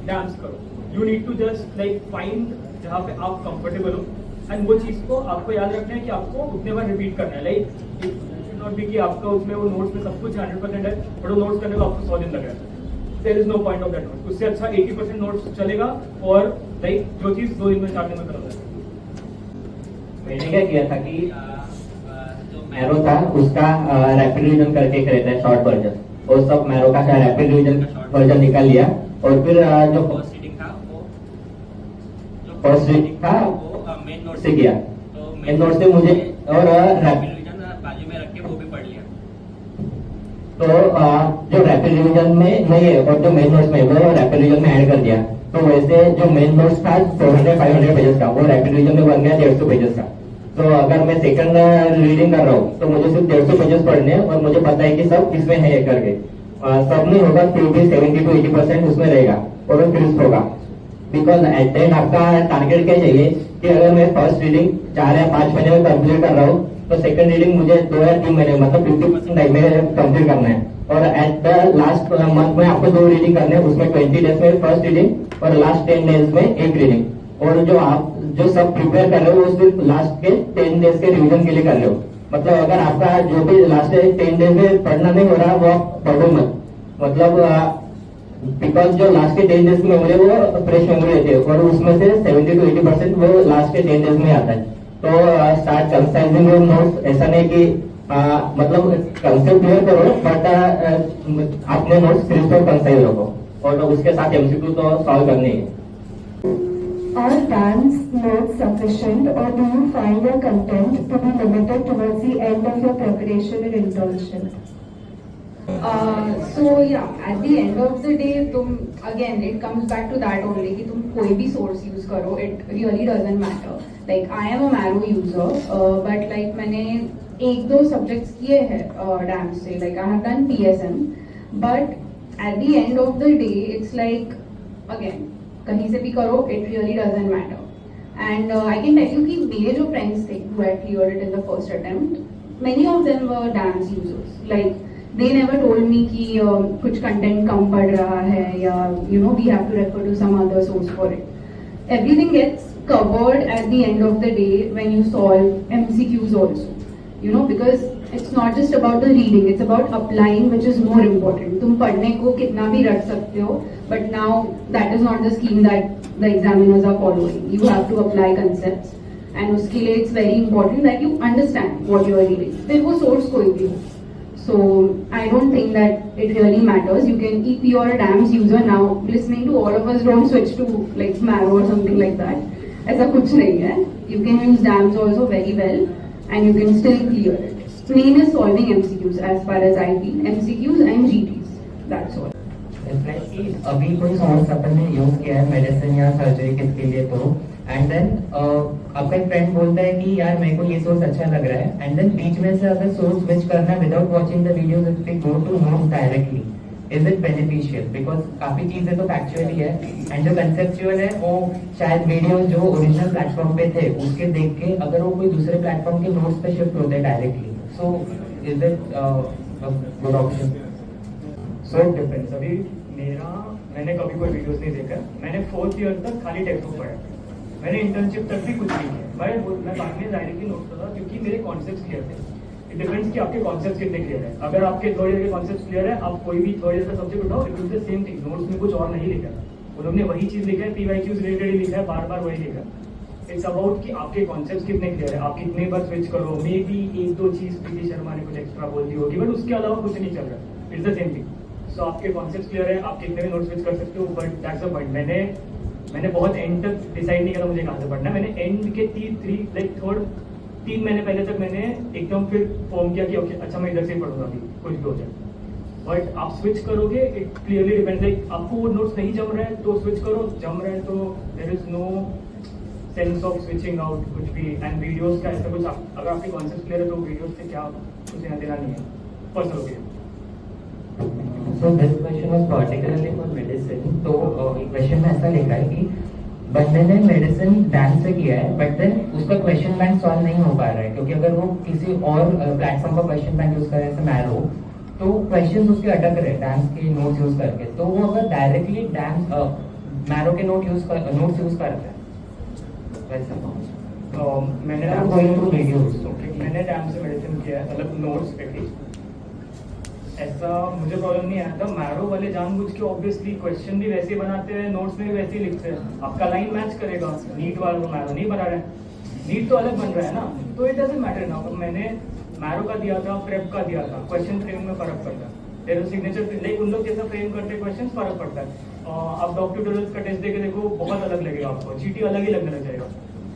Speaker 8: डैम्स करो। You need to just like find जहाँ पे आप कंफर्टेबल हो, एंड वो चीज को आपको याद रखना है कि आपको उतने बार रिपीट करना है। लाइक नॉट भी कि आपका उसमें वो नोट्स में सब कुछ 100% है, बट वो नोट्स करने को आपको 100 दिन लग रहा है। There is no point of that note. उससे अच्छा 80% नोट्स चलेगा, और लाइक जो चीज 2 दिन में 4 दिन में करोगे।
Speaker 9: मैंने क्या किया था कि जो मैरो था उसका रैपिड रिवीजन करके एक रहता है शॉर्ट वर्जन, वो सब मैरो का रैपिड रिवीजन का शॉर्ट वर्जन निकाल लिया, और फिर जो फर्स्ट रीडिंग था वो मेन नोट से किया। तो मेन नोट से मुझे और रैपिड रिवीजन बाजू में रख के वो भी पढ़ लिया। तो जो रैपिड रिवीजन में नहीं है और जो मेन नोट्स में वो रैपिड रिवीजन में ऐड कर दिया। तो वैसे जो मेन नोट्स था 400-500 पेजेस का, वो रैपिड रिवीजन में बन गया 150 पेजेस का। तो अगर मैं सेकंड रीडिंग कर रहा हूँ तो मुझे सिर्फ 150 पेजेस पढ़ने, और मुझे पता है कि सब किसमें है करके। सब नहीं होगा फिर भी 70-80% उसमें रहेगा, और वो क्रिस्प होगा। बिकॉज एट द एंड आपका टारगेट क्या चाहिए कि अगर मैं फर्स्ट रीडिंग 4 या 5 महीने में कंप्लीट कर रहा हूँ, तो सेकंड रीडिंग मुझे 2 या 3 महीने मतलब 50% टाइम में कंप्लीट करना है। और एट द लास्ट मंथ में आपको 2 रीडिंग करने हैं, उसमें 20 डेज में फर्स्ट रीडिंग और लास्ट 10 डेज में एक रीडिंग। और जो आप जो सब प्रिपेयर कर रहे हो वो सिर्फ लास्ट के 10 डेज के रिवीजन के लिए कर रहे हो। मतलब अगर आपका जो भी लास्ट 10 डेज में पढ़ना नहीं हो रहा वो आप पढ़ो मत, मतलब बिकॉज जो लास्ट के 10 डेज की मेमोरी वो फ्रेश मेमोरी रहती है, और उसमें से 70-80% वो लास्ट के 10 डेज में आता है। तो स्टार्ट कंसाइजिंग योर नोट्स। ऐसा नहीं कि मतलब कंसेप्ट क्लियर करो, बट अपने नोट्स क्रिस्प और कंसाइज रखो, और उसके साथ एमसीक्यू तो सॉल्व करने ही है।
Speaker 5: Are DAMS notes sufficient, or do you find your content to be limited towards the end of your preparation and internship?
Speaker 7: So yeah, at the end of the day, again it comes back to that only कि तुम कोई भी source use करो, it really doesn't matter. Like I am a Maro user, but like मैंने 1-2 subjects किए हैं DAMS से, like I have done PSM, but at the end of the day, it's like again कहीं से भी करो, it really doesn't matter. And I can tell you कि मेरे जो friends थे who had cleared it in the first attempt, many of them were DAMS users. Like they never told me कि कुछ content कम पड़ रहा है, या you know we have to refer to some other source for it. Everything gets covered at the end of the day when you solve MCQs also. You know, because it's not just about the reading, it's about applying, which is more important. तुम पढ़ने को कितना भी रट सकते हो, but now that is not the scheme that the examiners are following. You have to apply concepts, and उसके लिए it's very important that you understand what you are reading. फिर वो source कोई भी हो. So I don't think that it really matters. You can, if you are a DAMS user now, listening to all of us, don't switch to like Maro or something like that. ऐसा कुछ नहीं है. You can use DAMS also very well, and you can still clear it. Main is solving MCQs as far as I feel. MCQs and GTs. That's all.
Speaker 1: अभी कोई source अपन ने use किया है medicine या सर्जरी किसके लिए, तो and then आपका एक फ्रेंड बोलता है कि यार मेरे को ये सोर्स अच्छा लग रहा है, एंड देन बीच में से अगर सोर्स स्विच करना है without watching the videos, if we go to notes directly, is it beneficial? Because काफी चीजें तो फैक्चुअली है, एंड जो कंसेप्चुअल है वो शायद वीडियो जो ओरिजिनल प्लेटफॉर्म पे थे उसके देख के अगर वो कोई दूसरे प्लेटफॉर्म के नोट्स पे शिफ्ट होते हैं directly, so is it good option?
Speaker 8: So it depends. अभी मैंने कभी कोई वीडियोस नहीं देखा, मैंने 4th ईयर तक खाली टेक्स्ट बुक पढ़ा, मैंने इंटर्नशिप तक भी कुछ नहीं किया। मैं बाद में डायरेक्टली नोट कर रहा क्योंकि मेरे कॉन्सेप्ट क्लियर थे। इट डिपेंड्स कि आपके कॉन्सेप्ट कितने क्लियर है। अगर आपके थर्ड ईयर के कॉन्सेप्ट क्लियर है, आप कोई भी थर्ड ईयर का सब्जेक्ट उठाओ, it is the same thing. Notes में कुछ और नहीं लिखा है, उन्होंने वही चीज लिखा है, PYQs रिलेटेड ही लिखा है, बार बार वही लिखा है। इट्स अबाउट कि आपके कॉन्सेप्ट कितने क्लियर है, आप कितने बार स्विच करो। मे बी एक दो चीज प्रीति शर्मा ने कुछ एक्स्ट्रा बोल दी होगी, बट उसके अलावा कुछ नहीं चल रहा। It's the same thing. So आपके कॉन्सेप्ट क्लियर है, आप कितने भी नोट स्विच कर सकते हो, बट दैट्स द पॉइंट। मैंने बहुत एंड तक डिसाइड नहीं करा मुझे कहाँ से पढ़ना है। मैंने एंड के 3 महीने पहले तक मैंने एकदम फिर फॉर्म किया कि ओके अच्छा मैं इधर से ही पढ़ूंगा, अभी कुछ भी हो जाए। बट आप स्विच करोगे, इट क्लियरली डिपेंड्स। लाइक आपको वो नोट्स नहीं जम रहा है तो स्विच करो, जम रहा है तो there is no sense of switching out कुछ भी। एंड वीडियोस का ऐसा कुछ अगर आपके कॉन्सेप्ट क्लियर है तो वीडियोस से क्या कुछ लेना देना नहीं है, personal opinion.
Speaker 10: So this question was particularly for medicine. तो क्वेश्चन में ऐसा लिखा है कि बंदे ने मेडिसिन बैंक से किया है, बट देन उसका क्वेश्चन बैंक सॉल्व नहीं हो पा रहा है, क्योंकि अगर वो किसी और प्लेटफॉर्म का क्वेश्चन बैंक यूज करे जैसे मैरो, तो क्वेश्चन उसके अटक रहे डैम्स के नोट्स यूज करके। तो वो अगर डायरेक्टली डैम्स मैरो के नोट्स यूज करता है वैसे
Speaker 8: मैंने डैम से मेडिसिन किया है, मतलब नोट्स एटलीस्ट ऐसा मुझे प्रॉब्लम नहीं आया था। मैरो वाले जानबूझ के ऑब्वियसली क्वेश्चन भी वैसे बनाते हैं, नोट्स में भी वैसे ही लिखते हैं। आपका लाइन मैच करेगा, नीट वाला वो मैरो नहीं बना रहा है, नीट तो अलग बन रहा है ना, तो इट डजंट मैटर ना। मैंने मैरो का दिया था, प्रेप का दिया था, क्वेश्चन फ्रेम में फर्क पड़ता है। देयर सिग्नेचर लाइक उन लोग जैसा फ्रेम करते हैं क्वेश्चन, फर्क पड़ता है। आप डॉक्टर ट्यूटोरियल्स का टेस्ट देके देखो, बहुत अलग लगेगा आपको, जीटी अलग ही लगने लग जाएगा।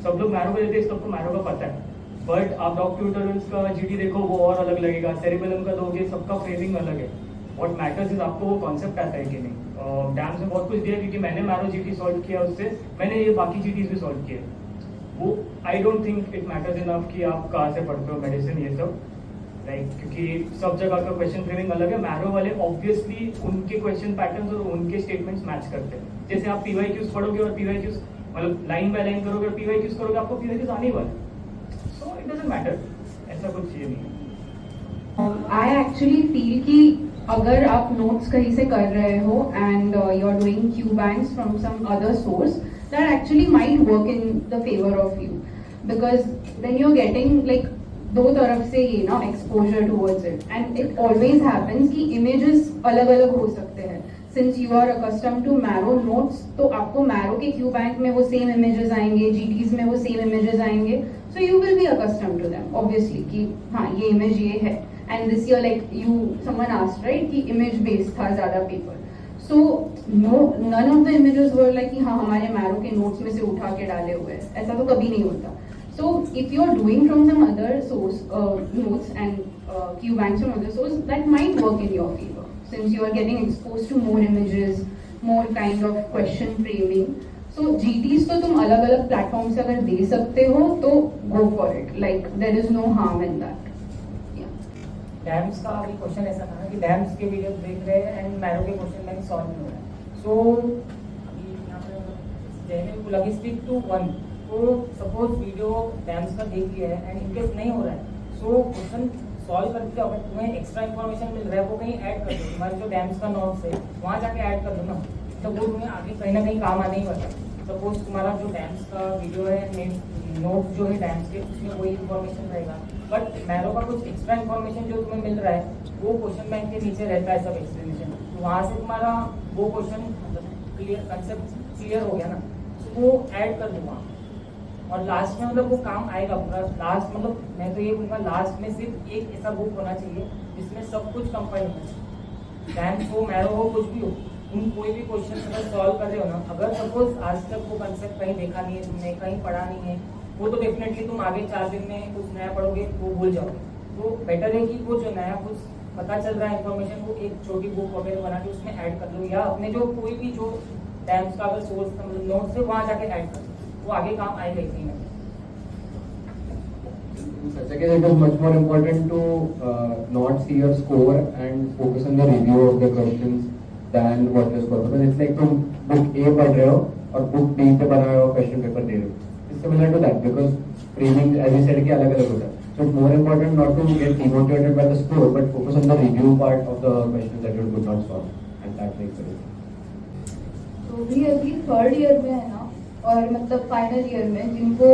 Speaker 8: सब लोग मैरो का देते हैं, सबको मैरो का पता है, बट आप डॉक्टर ट्यूटोरियल्स का जीटी देखो वो और अलग लगेगा। सेरिबेलम का दोगे, सबका फ्रेमिंग अलग है। व्हाट मैटर्स इज आपको वो कॉन्सेप्ट आता है कि नहीं। डैम से बहुत कुछ दिया क्योंकि मैंने मैरो जीटी सॉल्व किया, उससे मैंने ये बाकी जीटीज भी सॉल्व किए। वो I don't think it matters enough कि आप कहाँ से पढ़ते हो मेडिसिन ये सब, लाइक क्योंकि सब जगह का क्वेश्चन फ्रेमिंग अलग है। मैरो वाले ऑब्वियसली उनके क्वेश्चन पैटर्न्स और उनके स्टेटमेंट्स मैच करते हैं। जैसे आप PYQs पढ़ोगे और PYQs मतलब लाइन बाय लाइन करोगे और PYQs करोगे, आपको PYQs आने वाले। So it doesn't matter, ऐसा कुछ चीज नहीं है।
Speaker 11: I actually feel कि अगर आप नोट्स कहीं से कर रहे हो and you are doing Q banks from some other source, that actually might work in the favor of you, because then you're getting like दो तरफ से ये ना exposure towards it, and it always happens कि images अलग अलग हो सकते हैं। Since you are accustomed to Marrow notes, तो आपको Marrow के Q bank में वो same images आएंगे, GTs में वो same images आएंगे, so you will be accustomed to them obviously कि हाँ ये image ये है। And this year like someone asked right कि image based था ज़्यादा paper, so none of the images were like कि हाँ हमारे Marrow के notes में से उठा के डाले हुए हैं, ऐसा तो कभी नहीं होता। So if you are doing from some other source notes and Q banks from other source, that might work in your favor, since you are getting exposed to more images, more kind of question framing. So GTs तो तुम अलग अलग platform से अगर दे सकते हो तो go for it, like there is no harm in that.
Speaker 1: Dams का अभी क्वेश्चन ऐसा था कि डैम्स के वीडियोस देख रहे हैं एंड मैरो के क्वेश्चन बैंक सॉल्व नहीं हो रहा है। सो अभी यहाँ पे जैने बोला कि स्टिक टू वन, तो सपोज वीडियो डैम्स का देख लिया है एंड इनकेस नहीं हो रहा है, सो क्वेश्चन सॉल्व करके अगर तुम्हें एक्स्ट्रा इन्फॉर्मेशन मिल रहा है वो कहीं ऐड कर दो। तुम्हारे जो डैम्स का नोट्स है वहाँ जाके ऐड कर दो ना, तो वो तुम्हें आगे कहीं ना कहीं काम आने ही वाला है। सपोज तुम्हारा जो डैम्स का वीडियो है, नोट जो है डैम्स के, उसमें वही इन्फॉर्मेशन रहेगा, बट मैरो का कुछ एक्स्ट्रा इन्फॉर्मेशन जो तुम्हें मिल रहा है वो क्वेश्चन बैंक के नीचे रहता है सब एक्सप्लेनेशन, तो वहाँ से तुम्हारा वो क्वेश्चन मतलब क्लियर कंसेप्ट क्लियर हो गया ना, तो वो ऐड कर दो वहाँ। और लास्ट में मतलब वो काम आएगा पूरा। लास्ट मतलब मैं तो ये बोलूँगा लास्ट में सिर्फ एक ऐसा बुक होना चाहिए जिसमें सब कुछ कंपाइल हो, डैम्स हो मैरो हो कुछ भी हो, तुम कोई भी क्वेश्चन अगर सॉल्व कर रहे हो ना, अगर सपोज आज तक वो कंसेप्ट कहीं देखा नहीं है तुमने, कहीं पढ़ा नहीं है, वो तो डेफिनेटली तुम आगे 4 दिन में कुछ नया पढ़ोगे वो भूल जाओगे। तो बेटर है कि वो जो नया कुछ पता चल रहा है इन्फॉर्मेशन को एक छोटी बुक वगैरह बना के उसमें ऐड कर लो, या अपने जो कोई भी जो डैम्स का अगर सोर्स मतलब नोट्स है वहाँ जाके ऐड कर लो, वो आगे काम आएगा ही नहीं।
Speaker 6: Such a case, it is much more important to not see your score and focus on the review of the questions than what your score. Because it's like तुम book A पढ़ रहे हो और book B पे बना हुआ question paper दे रहे हो. It's similar to that because framing, as you said, कि अलग अलग होता है. So it's more important not to get demotivated by the score, but focus on the review part of the questions that you could not solve, and that makes a difference.
Speaker 7: तो भी अभी third year में है ना, और मतलब final year में जिनको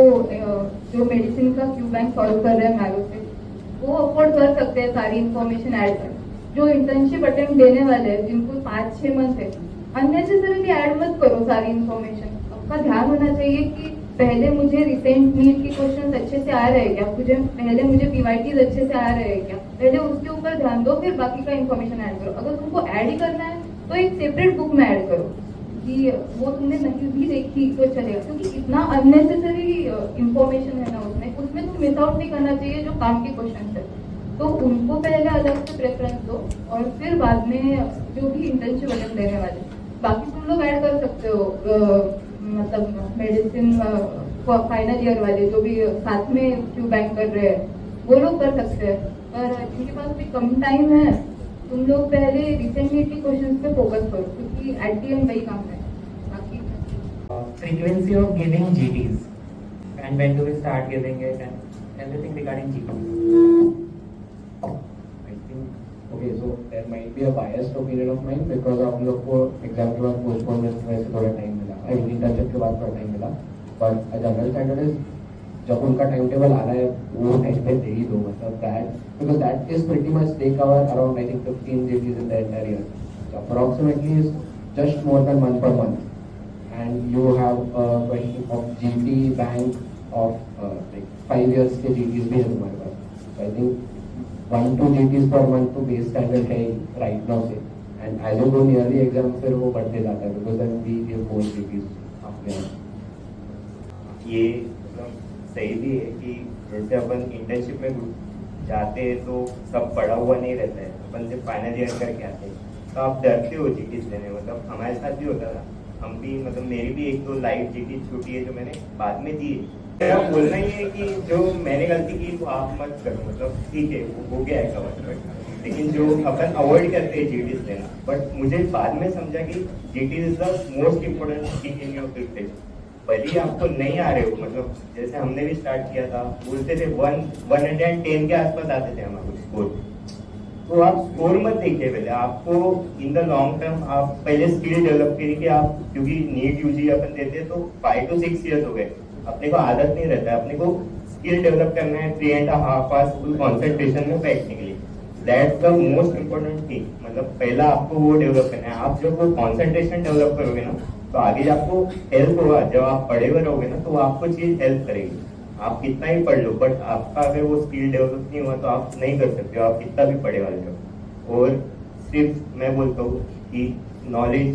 Speaker 7: जो मेडिसिन का क्यू बैंक सॉल्व कर रहे हैं मैरो से, वो अफोर्ड कर सकते हैं सारी इन्फॉर्मेशन ऐड कर। जो इंटर्नशिप अटेम्प्ट देने वाले हैं जिनको 5-6 मंथ है, अननेसेसरीली ऐड मत करो सारी इन्फॉर्मेशन। आपका ध्यान होना चाहिए कि पहले मुझे रिसेंट नीट के क्वेश्चंस अच्छे से आ रहे हैं क्या, पहले मुझे पीवाईटीज अच्छे से आ रहे हैं क्या, पहले उसके ऊपर ध्यान दो, फिर बाकी का इन्फॉर्मेशन ऐड करो। अगर तुमको ऐड ही करना है तो एक सेपरेट बुक में ऐड करो कि वो तुमने नहीं भी देखी तो चलेगा, क्योंकि इतना अननेसेसरी इन्फॉर्मेशन है ना उसमें तुम मिस आउट नहीं करना चाहिए जो काम के क्वेश्चन है। तो उनको पहले अलग से प्रेफरेंस दो और फिर बाद में जो भी इंटर्नशिप अटेम्प्ट देने वाले, बाकी तुम लोग ऐड कर सकते हो। मतलब मेडिसिन फाइनल ईयर वाले जो भी साथ में क्यू बैंक कर रहे हैं वो लोग कर सकते हैं, पर जिनके पास भी कम टाइम है तुम लोग पहले रिसेंट नीट के क्वेश्चंस पे फोकस करो, क्योंकि एट द एंड वही काम है। बाकी
Speaker 10: frequency of giving GTs and when do we start giving it and everything regarding GTs.
Speaker 6: I think okay, so there might be a biased opinion of mine because हम लोग को exam के बाद postponement में से थोड़ा टाइम मिला, I mean internship के बाद थोड़ा टाइम मिला, but a general standard is जब उनका टाइम टेबल आ रहा है वो टाइम पे दे ही दो, मतलब that because that is pretty much they cover around I think 15 GTs in the entire year, so approximately is just more than one per month, and you have a question of GT bank of like 5 years के GTs भी है तुम्हारे पास, so I think 1-2 GTs per month तो base standard है right now से, and as you go nearly exam फिर वो बढ़ते जाता है because then we give more GTs अपने आप।
Speaker 2: ये मतलब सही भी है कि जैसे अपन इंटर्नशिप में जाते हैं तो सब पढ़ा हुआ नहीं रहता है, अपन जब फाइनल ईयर करके आते हैं तो आप डरते हो GTs देने, मतलब हमारे साथ भी होता था, हम भी मतलब मेरी भी 1-2 लाइव GT छूटी है जो मैंने बाद में दी है। मेरा बोलना ही है कि जो मैंने गलती की वो आप मत करो, मतलब ठीक है वो हो गया है कवर, लेकिन जो अपन अवॉइड करते हैं GTs देना, बट मुझे बाद में समझा कि GTs is the most important thing in your preparation. भले ही आपको नहीं आ रहे हो, मतलब जैसे हमने भी स्टार्ट किया था बोलते थे 110 के आसपास आते थे हमारे स्कोर, तो आप स्कोर मत देखिए पहले, आपको इन द लॉन्ग टर्म आप पहले स्किल डेवलप करिए कि आप, क्योंकि नीट यूजी अपन देते हैं तो 5 to 6 years हो गए, अपने को आदत नहीं रहता है, अपने को स्किल डेवलप करना है 3.5 hours फुल कॉन्सेंट्रेशन में बैठने के लिए, that's the most important thing. मतलब पहला आपको वो डेवलप करना है, आप जब वो कॉन्सेंट्रेशन डेवलप करोगे ना तो आगे आपको हेल्प होगा, जब आप पढ़े हुए रहोगे ना तो आपको चीज हेल्प करेगी, आप कितना ही पढ़ लो बट आपका अगर वो स्किल डेवलप नहीं हुआ तो आप नहीं कर सकते हो, आप कितना भी पढ़े वाले हो। और सिर्फ मैं बोलता हूँ कि नॉलेज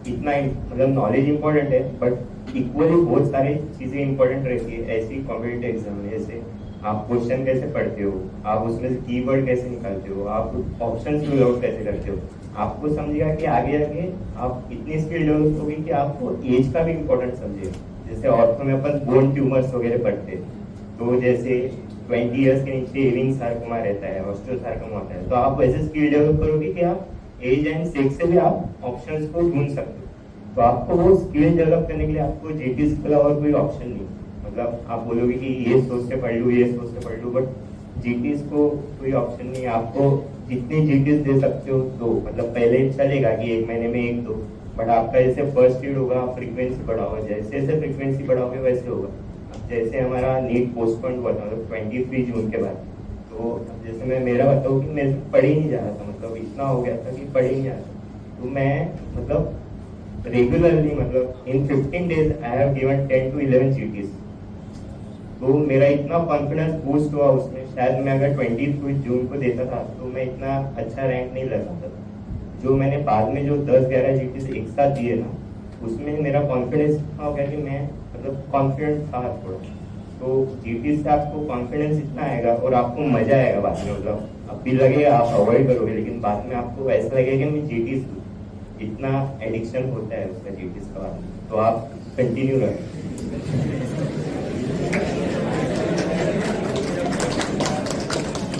Speaker 2: इतना मतलब नॉलेज इंपॉर्टेंट है बट इक्वली बहुत सारी चीजें इंपॉर्टेंट रहती है ऐसी कॉम्पिटिटिव एग्जाम में, जैसे आप क्वेश्चन कैसे पढ़ते हो, आप उसमें से कीवर्ड कैसे निकालते हो, आप ऑप्शन रूल आउट कैसे करते हो, आपको समझेगा कि आगे आगे आप इतनी स्किल डेवलप होगी कि आपको एज का भी इम्पोर्टेंट समझेगा। जैसे ऑर्थो में अपन बोन ट्यूमर्स वगैरह पढ़ते हैं, तो जैसे 20 years के नीचे एविंग सार्कोमा रहता है, ऑस्टियो सार्कोमा होता है, तो आप वैसे स्किल डेवलप करोगे कि आप एज एंड सेक्स से भी आप ऑप्शंस को ढूंढ सकते हो। तो आपको वो स्किल डेवलप करने के लिए आपको जीटीज के अलावा कोई ऑप्शन नहीं, मतलब आप बोलोगे कि ये सोच से पढ़ लूँ ये सोच से पढ़ लूँ, बट जीटीज को कोई ऑप्शन नहीं, आपको जितनी जीटीज दे सकते हो तो मतलब पहले चलेगा कि 1 महीने में 1-2, बट आपका जैसे फर्स्ट ईयर होगा फ्रीक्वेंसी बढ़ाओगे, जैसे जैसे फ्रीक्वेंसी बढ़ाओगे वैसे होगा। जैसे हमारा नीट पोस्टपोन हुआ था मतलब 23 जून के बाद, तो जैसे मैं मेरा बताऊँ कि मैं पढ़ ही नहीं जा रहा था, मतलब इतना हो गया था कि पढ़ ही नहीं जा रहा, तो मैं मतलब रेगुलरली मतलब इन 15 days I have given 10 to 11 जीटीज, तो मेरा इतना कॉन्फिडेंस बूस्ट हुआ उसमें, शायद मैं अगर 23 जून को देता था तो मैं इतना अच्छा रैंक नहीं लगाता था। जो मैंने बाद में जो 10-11 जीटीज एक साथ दिए ना, उसमें मेरा कॉन्फिडेंस इतना हो गया कि मैं मतलब कॉन्फिडेंट था थोड़ा, तो जीटीज से आपको कॉन्फिडेंस इतना आएगा और आपको मजा आएगा बाद में, मतलब अब भी लगेगा आप अवॉइड करोगे लेकिन बाद में आपको ऐसा लगेगा कि मैं जीटीज, इतना एडिक्शन होता है उसका जीटीज का बाद में, तो आप कंटिन्यू रखें।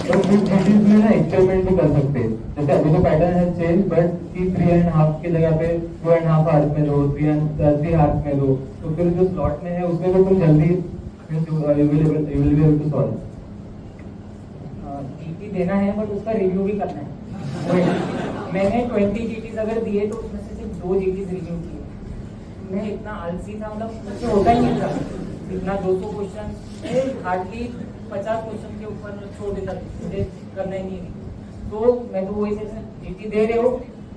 Speaker 3: तो कुछ जीटीज में ना एक्सपेरिमेंट भी कर सकते हैं, जैसे अभी तो पैटर्न है चेंज, बट कि 3.5 की जगह पे 2.5 आवर्स में दो, 3 आवर्स में दो, तो फिर जो स्लॉट में है उसमें भी तुम जल्दी टू सॉल्व।
Speaker 1: जीटी देना है बट उसका रिव्यू भी करना है। मैंने 20 जीटीज अगर दिए तो उसमें से सिर्फ 2 जीटीज रिव्यू किए, मैं इतना आलसी था, मतलब मुझे होता ही नहीं था इतना 200 क्वेश्चन, हार्डली 50 क्वेश्चन के ऊपर छोड़ देता था, मुझे करना ही नहीं है। तो मैं तो वही से जीटी दे रहे हो,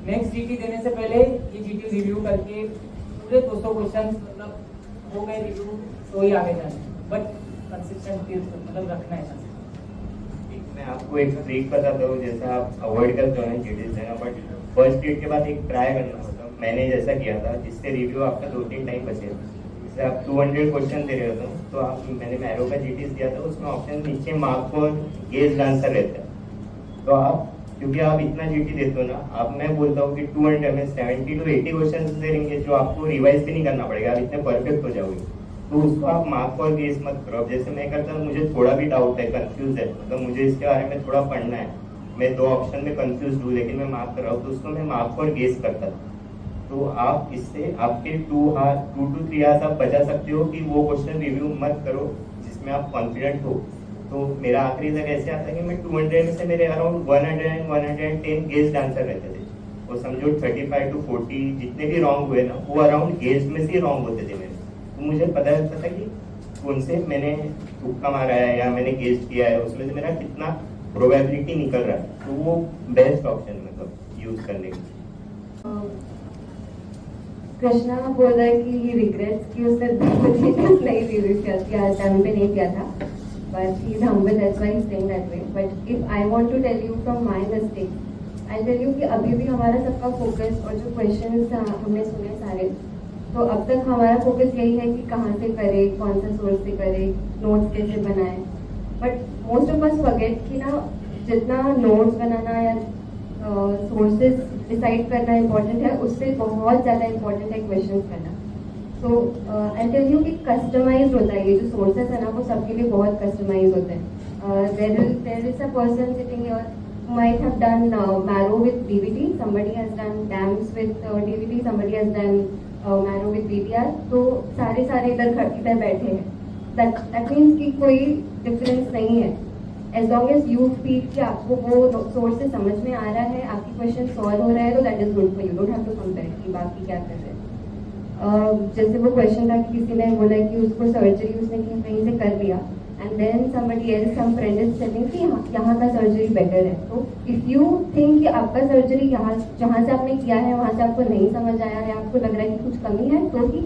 Speaker 1: नेक्स्ट जीटी देने से पहले ये जीटी रिव्यू करके पूरे 200 क्वेश्चन मतलब हो गए रिव्यू, तो ही आगे जाना, बट कंसिस्टेंट मतलब रखना है।
Speaker 2: मैं आपको एक ट्रिक बताता हूँ, जैसे आप अवॉइड करते हो ना जीटीज देना, बट फर्स्ट डेट के बाद एक ट्राई करना होता है। मैंने जैसा किया था, जिससे रिव्यू आपका 2-3 टाइम बचे। जैसे आप 200 क्वेश्चन दे रहे हो तो आप, मैंने मैरो का जीटीज दिया था, उसमें ऑप्शन नीचे मार्क फॉर गेस्ड आंसर रहता है। तो आप, क्योंकि आप इतना जीटी देते हो ना, आप, मैं बोलता हूँ कि 200 में 70 to 80 क्वेश्चन दे देंगे जो आपको रिवाइज भी नहीं करना पड़ेगा, आप इतने परफेक्ट हो जाओगे। तो उसको आप मार्क फॉर गेस मत करो। अब जैसे मैं करता हूँ, मुझे थोड़ा भी डाउट है, कंफ्यूज है, मतलब मुझे इसके बारे में थोड़ा पढ़ना है, मैं 2 ऑप्शन में कंफ्यूज हूँ लेकिन मैं मार्क कर रहा हूँ, तो उसको मैं मार्क फॉर गेस करता था। तो आप इससे आपके 2 to 3 आवर्स आप बचा सकते हो कि वो क्वेश्चन रिव्यू मत करो जिसमें आप कॉन्फिडेंट हो। तो मेरा आखिरी तक ऐसे आता है कि मैं 200 में से मेरे अराउंड 110 गेस्ड आंसर रहते थे, और समझो 35 to 40 जितने भी रॉन्ग हुए ना, वो अराउंड गेस्ड में से ही रॉन्ग होते थे मेरे। तो मुझे पता चलता था कि कौन से मैंने तुक्का मारा है या मैंने गेस्ट किया है, उसमें से मेरा कितना प्रोबेबिलिटी निकल रहा है। तो वो बेस्ट ऑप्शन मतलब यूज करने की।
Speaker 5: कृष्णा बोल रहा है कि ही रिग्रेट्स कि उसने नहीं रिव्यू किया, टाइम पे नहीं किया था, but he is humble, that's why he is saying that way. But if I want to tell you from my mistakes, I'll tell you कि अभी भी हमारा सबका फोकस और जो क्वेश्चंस हमने सुने सारे, तो अब तक हमारा फोकस यही है कि कहाँ से करें, कौन सा सोर्स से करें, नोट्स कैसे बनाएं। But most of us forget कि ना, जितना नोट्स बनाना या सोर्सेज डिसाइड करना इम्पोर्टेंट है, उससे बहुत ज़्यादा इम्पोर्टेंट है क्वेश्चंस करना। सो आई टेल यू कि कस्टमाइज होता है, ये जो सोर्सेज है ना, वो सबके लिए बहुत कस्टमाइज होते हैं। There is a person sitting here who might have done Marrow with DVT, somebody has done DAMS with DVT, somebody has done Marrow with BTR, तो सारे इधर बैठे हैं। That means कि कोई डिफरेंस नहीं है। As long as you feel कि आपको वो सोर्स से समझ में आ रहा है, आपकी क्वेश्चन सॉल्व हो रहा है, तो that is good for you, don't have to compare कि बाकी क्या कर रहे हैं। जैसे वो क्वेश्चन था कि किसी ने बोला कि उसको सर्जरी उसने कहीं से कर लिया, and then somebody else, some friend is telling कि यहाँ का सर्जरी बेटर है। तो if you think कि आपका सर्जरी यहाँ जहाँ से आपने किया है वहाँ से आपको नहीं समझ आया है, आपको लग रहा है कि कुछ कमी है, तो ही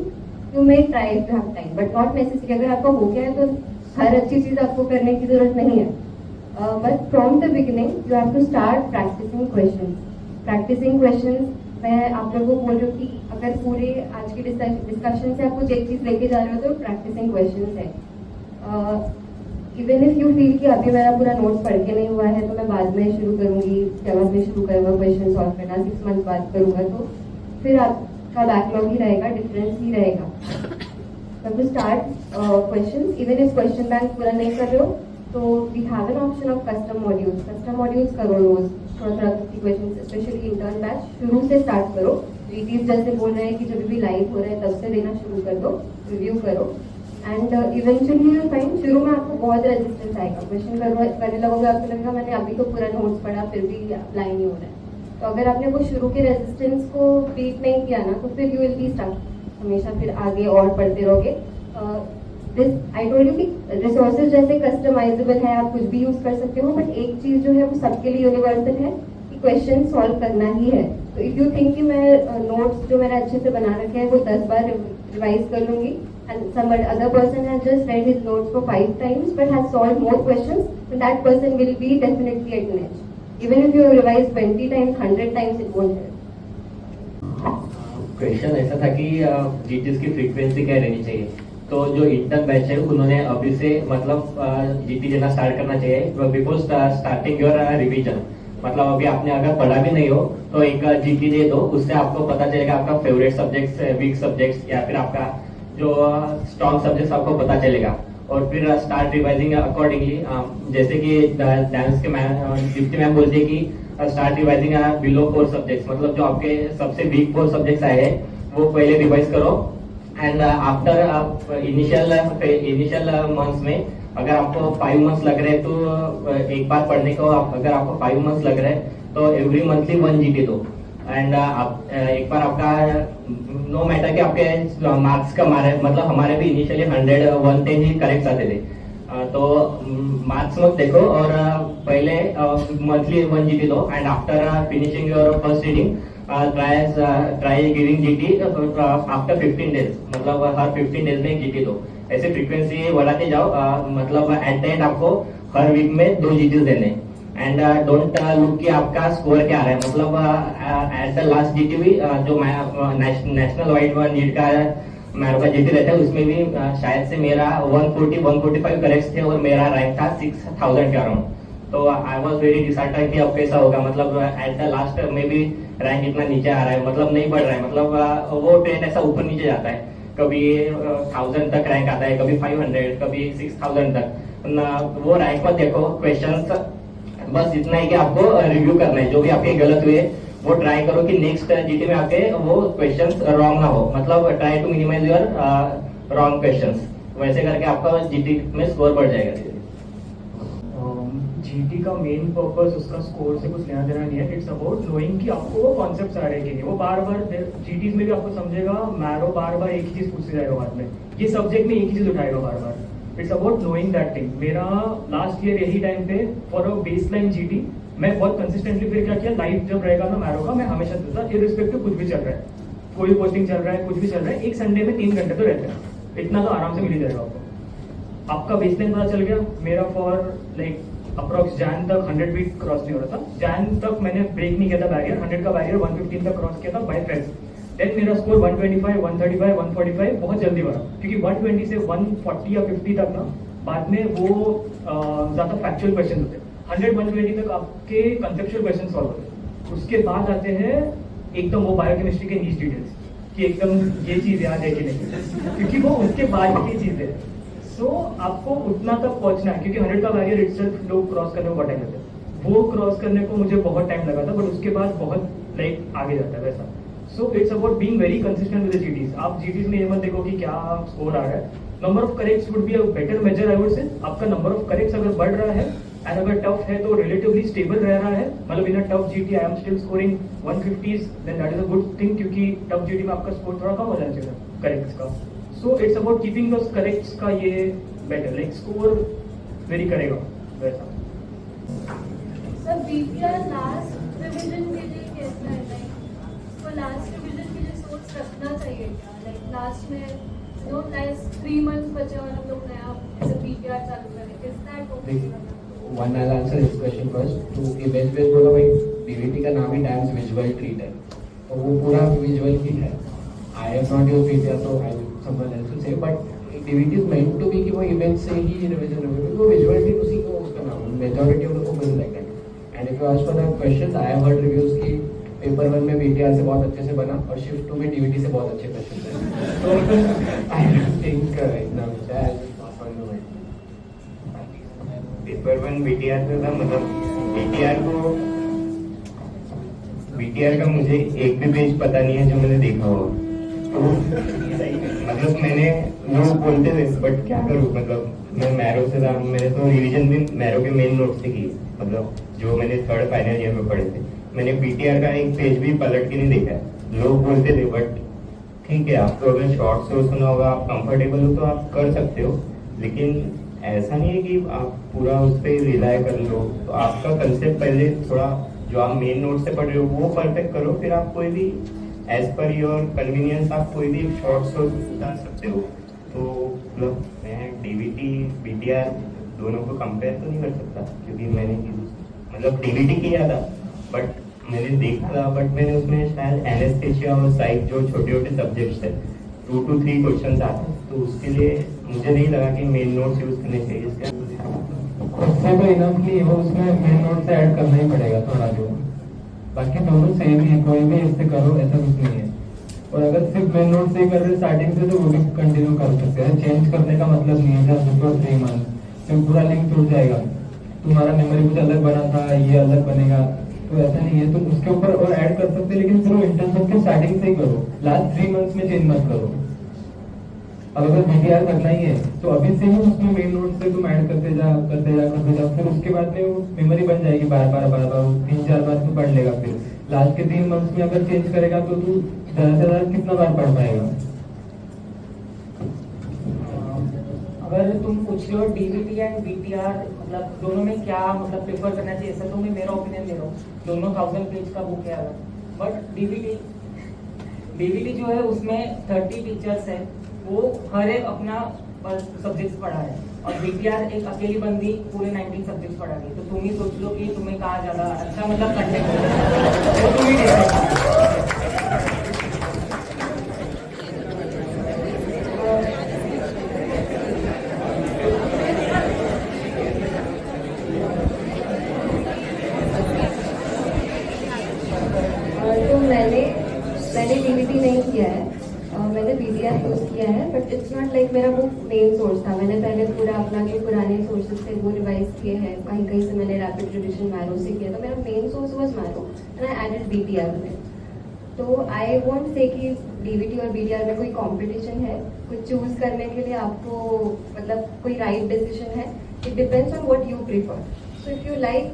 Speaker 5: you may try if you have time, but not necessary। अगर आपका हो गया है तो हर अच्छी चीज़ आपको करने की जरूरत नहीं है। But from the beginning you have to start practicing questions। मैं आप लोगों को बोल रही हूँ कि अगर पूरे आज की डिस्कशन से आप कुछ एक चीज़ लेके जा रहे हो तो प्रैक्टिसिंग क्वेश्चंस है। इवन इफ यू फील कि अभी मेरा पूरा नोट्स पढ़ के नहीं हुआ है तो मैं बाद में शुरू करूँगी, जब मैं शुरू करूँगा क्वेश्चन सॉल्व करना 6 मंथ बाद करूँगा, तो फिर आपका बैकलॉग ही रहेगा, डिफरेंस ही रहेगा। तो start questions, even if question bank पूरा नहीं कर रहे हो तो we have an option of custom modules करो रोज, थोड़ा 50 क्वेश्चन, स्पेशली इंटर्न बैच शुरू से स्टार्ट करो। जीटीज जैसे बोल रहे हैं कि जब भी लाइव हो रहा है तब से देना शुरू कर दो, रिव्यू करो, एंड इवेंचुअली यू फाइंड शुरू में आपको बहुत रेजिस्टेंस आएगा। क्वेश्चन करने लगोगे आपको लगेगा मैंने अभी तो पूरा नोट्स पढ़ा फिर भी अप्लाई नहीं हो रहा है। तो अगर आपने वो शुरू के रेजिस्टेंस को बीट नहीं किया ना, तो फिर यू विल बी स्टक, हमेशा फिर आगे और पढ़ते रहोगे। आई टोल्ड यू कि रिसोर्सेज जैसे कस्टमाइजेबल है, आप कुछ भी यूज कर सकते हो, बट एक चीज जो है वो सबके लिए यूनिवर्सल है कि क्वेश्चन सॉल्व करना ही है। तो इफ यू थिंक कि मैं नोट्स जो मैंने अच्छे से बना रखे हैं वो 10 बार रिवाइज कर लूंगी, and some other person has just read his notes for 5 times but has solved more questions, then that person will be definitely at an edge. Even if you revise 20 times, 100 times, it won't help.
Speaker 9: Question ऐसा था कि जीटीज की frequency क्या रहनी चाहिए। तो जो intern batch है उन्होंने अभी से मतलब जीटी देना स्टार्ट करना चाहिए बिफोर स्टार्टिंग योर रिवीजन। मतलब अभी आपने अगर पढ़ा भी नहीं हो तो एक जीटी दे दो, उससे आपको पता चलेगा आपका फेवरेट सब्जेक्ट्स, वीक सब्जेक्ट्स या फिर आपका जो स्ट्रॉन्ग सब्जेक्ट्स आपको पता चलेगा, और फिर स्टार्ट रिवाइजिंग अकॉर्डिंगली। जैसे कि डांस के डिप्टी मैम बोलते हैं कि स्टार्ट रिवाइजिंग बिलो 4 सब्जेक्ट्स, मतलब जो आपके सबसे वीक 4 सब्जेक्ट्स आए हैं वो पहले रिवाइज करो, एंड आफ्टर इनिशियल मंथ्स में अगर आपको 5 मंथ्स लग रहे हैं तो एक बार पढ़ने को अगर आपको 5 मंथ्स लग रहे हैं तो एवरी मंथली 1 जीटी दो। एंड आप एक बार आपका नो मैटर कि आपके मार्क्स का मतलब हमारे भी इनिशियली 101 थे ही करेक्ट आते थे। तो मार्क्स मत देखो और पहले monthly 1 GT low and after finishing your first reading try giving GT after 15 days, मतलब हर 15 डेज में एक GT दो। ऐसे फ्रीक्वेंसी बढ़ाते जाओ, मतलब एट द एंड आपको हर वीक में 2 GTs देने। एंड डोंट लुक कि आपका स्कोर क्या आ रहा है, मतलब एट द लास्ट GT भी जो नेशनल वाइड नीट का मैरो का GT रहता है उसमें भी शायद से मेरा 140-145 करेक्ट थे और मेरा रैंक था 6000 के अराउंड। तो आई वॉज वेरी डिसअपॉइंटेड कि अब कैसा होगा, मतलब एट द लास्ट में भी रैंक इतना नीचे आ रहा है, मतलब नहीं बढ़ रहा है, मतलब वो ट्रेंड ऐसा ऊपर नीचे जाता है, कभी 1000 तक रैंक आता है, कभी 500, कभी 6000 तक। वो रैंक पर देखो, क्वेश्चंस बस इतना ही कि आपको रिव्यू करना है, जो भी आपके गलत हुए वो ट्राई करो कि नेक्स्ट GT में आपके वो क्वेश्चंस रॉन्ग ना हो, मतलब try to minimize your wrong questions. वैसे करके आपका GT में स्कोर बढ़ जाएगा।
Speaker 8: GT का मेन पर्पस उसका स्कोर से कुछ लेना देना नहीं है, इट्स अबाउट नोइंग कि आपको वो कॉन्सेप्ट्स आ रहे हैं कि नहीं। वो बार बार GTs में भी आपको समझेगा, मैरो बार बार एक ही चीज पूछते जाएगा बाद में, ये सब्जेक्ट में एक ही चीज उठाएगा बार बार। It's about knowing that thing. मेरा लास्ट ईयर यही टाइम पे फॉर अ बेसलाइन GT मैं बहुत कंसिस्टेंटली फिर क्या किया, लाइव जब रहेगा ना मैरो का, मैं हमेशा देता, इररिस्पेक्टिव कुछ भी चल रहा है, कोई पोस्टिंग चल रहा है, कुछ भी चल रहा है, एक संडे में 3 घंटे तो रहते हैं, इतना तो आराम से मिल ही जाएगा आपको। आपका बेसलाइन पता चल गया। मेरा फॉर लाइक अप्रॉक्स जैन तक 100 भी क्रॉस नहीं हो रहा था, जैन तक मैंने ब्रेक नहीं किया था बैरियर, 100 का बैरियर 115 तक क्रॉस किया था बाय फ्रेंड्स। देन मेरा स्कोर 125, 135, 145 बहुत जल्दी बढ़ा, क्योंकि 120 से 140 या 50 तक ना बाद में वो ज्यादा फैक्चुअल क्वेश्चन होते हैं। 100-120 तक आपके कंसेप्चुअल क्वेश्चन सॉल्व होते हैं। उसके बाद आते हैं एकदम वो बायोकेमिस्ट्री के नीच डिटेल्स कि एकदम ये चीज याद है कि नहीं, क्योंकि वो उसके बाद की चीज है। सो आपको उतना तक पहुंचना है, क्योंकि 100 का बैरियर इटसेल्फ लोग क्रॉस करने में बहुत टाइम लगता है। वो क्रॉस करने को मुझे बहुत टाइम लगा था, बट उसके बाद बहुत लाइक आगे जाता है वैसा। So it's about being very consistent with the GTs। आप GTs में ये मत देखो कि क्या स्कोर आ रहा है, number of corrects would be a better measure I would say. आपका नंबर ऑफ करेक्ट्स अगर बढ़ रहा है एंड अगर टफ है तो रिलेटिवली स्टेबल रह रहा है, मतलब in a tough GT I am still scoring 150s, then that is a good thing, क्योंकि टफ GT में आपका स्कोर थोड़ा कम हो जाना चाहिए करेक्ट्स का। So it's about keeping those corrects का ये बेटर, लाइक स्कोर वेरी करेगा वैसा।
Speaker 7: सर BPR लास्ट रिवीजन के लिए कैसा है, लाइक वो लास्ट रिवीजन के लिए सोच रखना चाहिए क्या, लाइक लास्ट में जो लास्ट 3 मंथ्स बचे और हम लोग नया ऐसे BPR चालू करें, is that okay?
Speaker 6: One, I'll answer this question first. तो इमेज बेस्ड बोला भाई, DVT का नाम ही डांस विजुअल ट्रीट है, तो वो पूरा विजुअल ही है। I have not used BPR, so I will someone else will say, but DVT is meant to be कि वो इमेज से ही रिवीजन होगी, वो विजुअल ट्रीट उसी को उसका नाम है। Majority of the focus like that. And if you ask for the questions, I have heard reviews की पेपर 1 में BTR से बहुत अच्छे से बना और शिफ्ट 2 में DVT से बहुत अच्छे क्वेश्चन थे। तो आई डोंट थिंक इतना अच्छा है।
Speaker 2: पेपर 1 BTR का था, मतलब BTR का मुझे एक भी पेज पता नहीं है जो मैंने देखा हो। तो मतलब मैंने वो बोलते थे, बट क्या करूँ, मतलब मैं मैरो से था, मैंने तो रिवीजन भी मैरो के मेन नोट से की, मतलब जो मैंने 3rd फाइनल ईयर में पढ़े थे। मैंने BTR का एक पेज भी पलट के नहीं देखा है। लोग बोलते थे, बट ठीक है, आपको अगर शॉर्ट से सुना होगा, आप कंफर्टेबल हो तो आप कर सकते हो, लेकिन ऐसा नहीं है कि आप पूरा उस पर रिलाय कर लो। तो आपका कंसेप्ट पहले थोड़ा जो आप मेन नोट से पढ़ रहे हो वो परफेक्ट करो, फिर आप कोई भी एज पर योर कन्वीनियंस आप कोई भी शॉर्ट सोर्स उतार सकते हो। तो मतलब मैं DVT BTR दोनों को कंपेयर तो नहीं कर सकता, क्योंकि मैंने मतलब DVT किया था, बट मैंने देखा था, बट मैंने उसमें शायद एनेस्थेसिया और साइक जो छोटे छोटे सब्जेक्ट्स है 2 to 3 क्वेश्चन आते हैं, तो उसके लिए मुझे नहीं लगा कि मेन नोट्स यूज करने चाहिए।
Speaker 3: उससे तो इनफ नहीं है, उसमें मेन नोट से ऐड करना ही पड़ेगा थोड़ा जो, बाकी दोनों सेम ही है, कोई भी इससे करो ऐसा कुछ नहीं है। और अगर सिर्फ मेन नोट से ही कर रहे स्टार्टिंग से तो वो भी कंटिन्यू कर सकते हैं, चेंज करने का मतलब नहीं है। जस्ट बिफोर 3 मंथ फिर पूरा लिंक टूट जाएगा, तुम्हारा मेमोरी कुछ अलग बना था, ये अलग बनेगा, तो ऐसा नहीं है। तो उसके ऊपर और ऐड कर सकते, लेकिन फिर वो इंटर्नशिप के स्टार्टिंग से ही करो, लास्ट 3 मंथ्स में चेंज मत करो। अब अगर BTR करना ही है तो अभी से ही उसमें मेन नोट से तुम ऐड करते जा, फिर उसके बाद में वो मेमोरी बन जाएगी, बार बार 3-4 बार तो पढ़ लेगा फिर। लास्ट के 3 मंथ्स में अगर चेंज करेगा तो तू ज़्यादा से ज़्यादा कितना बार पढ़ पाएगा?
Speaker 1: अगर तुम पूछ रहे हो डीवीटी एंड बीटीआर मतलब दोनों में क्या मतलब प्रेफर करना चाहिए, ऐसा तो मैं मेरा ओपिनियन दे रहा हूँ, दोनों 1000 पेज का बुक है अलग, बट डीवीटी जो है उसमें 30 टीचर्स है, वो हर एक अपना सब्जेक्ट्स पढ़ा है, और बीटीआर एक अकेली बंदी पूरे 19 सब्जेक्ट्स पढ़ा रही है। तो तुम ही सोच लो कि तुम्हें कहाँ ज्यादा अच्छा मतलब कंटेंट वो तुम ही डिसाइड।
Speaker 5: तो मैंने डीवीटी नहीं किया है, मैंने बीटीआर यूज किया है, बट इट्स नॉट लाइक मेरा वो मेन सोर्स था। मैंने पहले पूरा अपना जो पुराने सोर्सेज थे वो रिवाइज किए हैं, कहीं कहीं से मैंने रैपिड रिविजन मैरो से किया, तो मेरा main source was Marrow and I added BTR में। तो आई वोंट से कि डीवीटी और बीटीआर में कोई कंपटीशन है, कुछ चूज करने के लिए आपको मतलब कोई राइट डिसीजन है, it depends on what you prefer. So if you like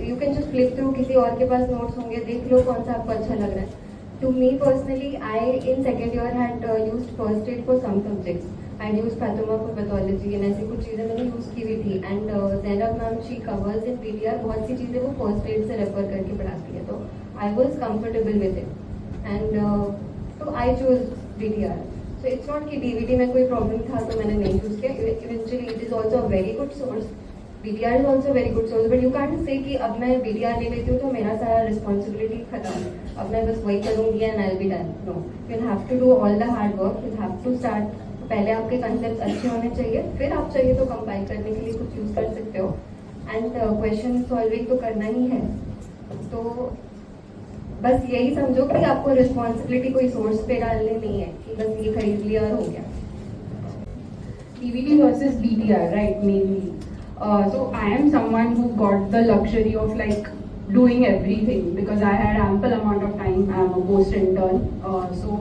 Speaker 5: you can just flip through, किसी और के पास नोट्स होंगे, देख लो कौन सा आपको अच्छा लग रहा है। To me personally, I in second year had used first aid for some subjects. I had used pathoma for pathology and ऐसी कुछ चीज़ें मैंने यूज़ की हुई थी। And Zainab ma'am she covers in PTR बहुत सी चीज़ें वो first aid से रेफर करके पढ़ाती है, तो I was comfortable with it. And so I chose PTR. So it's not कि DVT में कोई problem था तो मैंने नहीं choose किया. Eventually it is also a very good source. BTR is also a very good source, but you can't say कि अब मैं BTR ले लेती हूँ तो मेरा सारा responsibility खत्म है, अब मैं बस वही करूँगी and I'll be done. No, you'll have to do all the hard work. You'll have to start. पहले आपके concepts अच्छे होने चाहिए, फिर आप चाहिए तो compile करने के लिए कुछ यूज कर सकते हो, and question solving तो करना ही है। तो बस यही समझो कि आपको responsibility कोई source पे डालनी नहीं है कि बस ये खरीद लिया और हो गया।
Speaker 11: DVT versus BTR, right? Mainly. So I am someone who got the luxury of like doing everything because I had ample amount of time. I am a post intern, so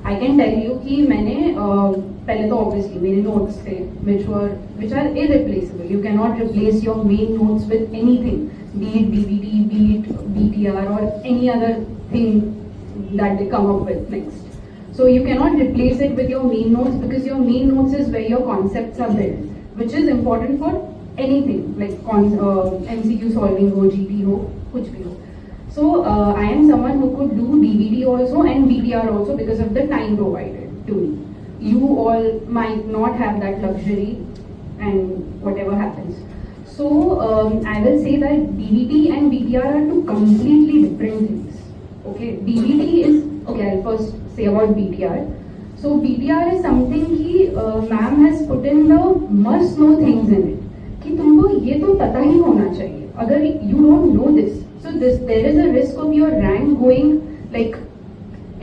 Speaker 11: I can tell you कि मैंने पहले तो obviously मेरे notes थे which are irreplaceable. You cannot replace your main notes with anything, be it DVD, be it BTR or any other thing that they come up with next. So you cannot replace it with your main notes because your main notes is where your concepts are built, which is important for anything like MCQ solving हो, GT हो, कुछ भी हो. So I am someone who could do DVD also and BTR also because of the time provided to me. You all might not have that luxury and whatever happens. So I will say that DVD and BTR are two completely different things. Okay, DVD is, okay, I'll first say about BTR. So BTR is something कि ma'am has put in the must know things in it. कि तुमको ये तो पता ही होना चाहिए, अगर you don't know this, so there is a risk of your rank going like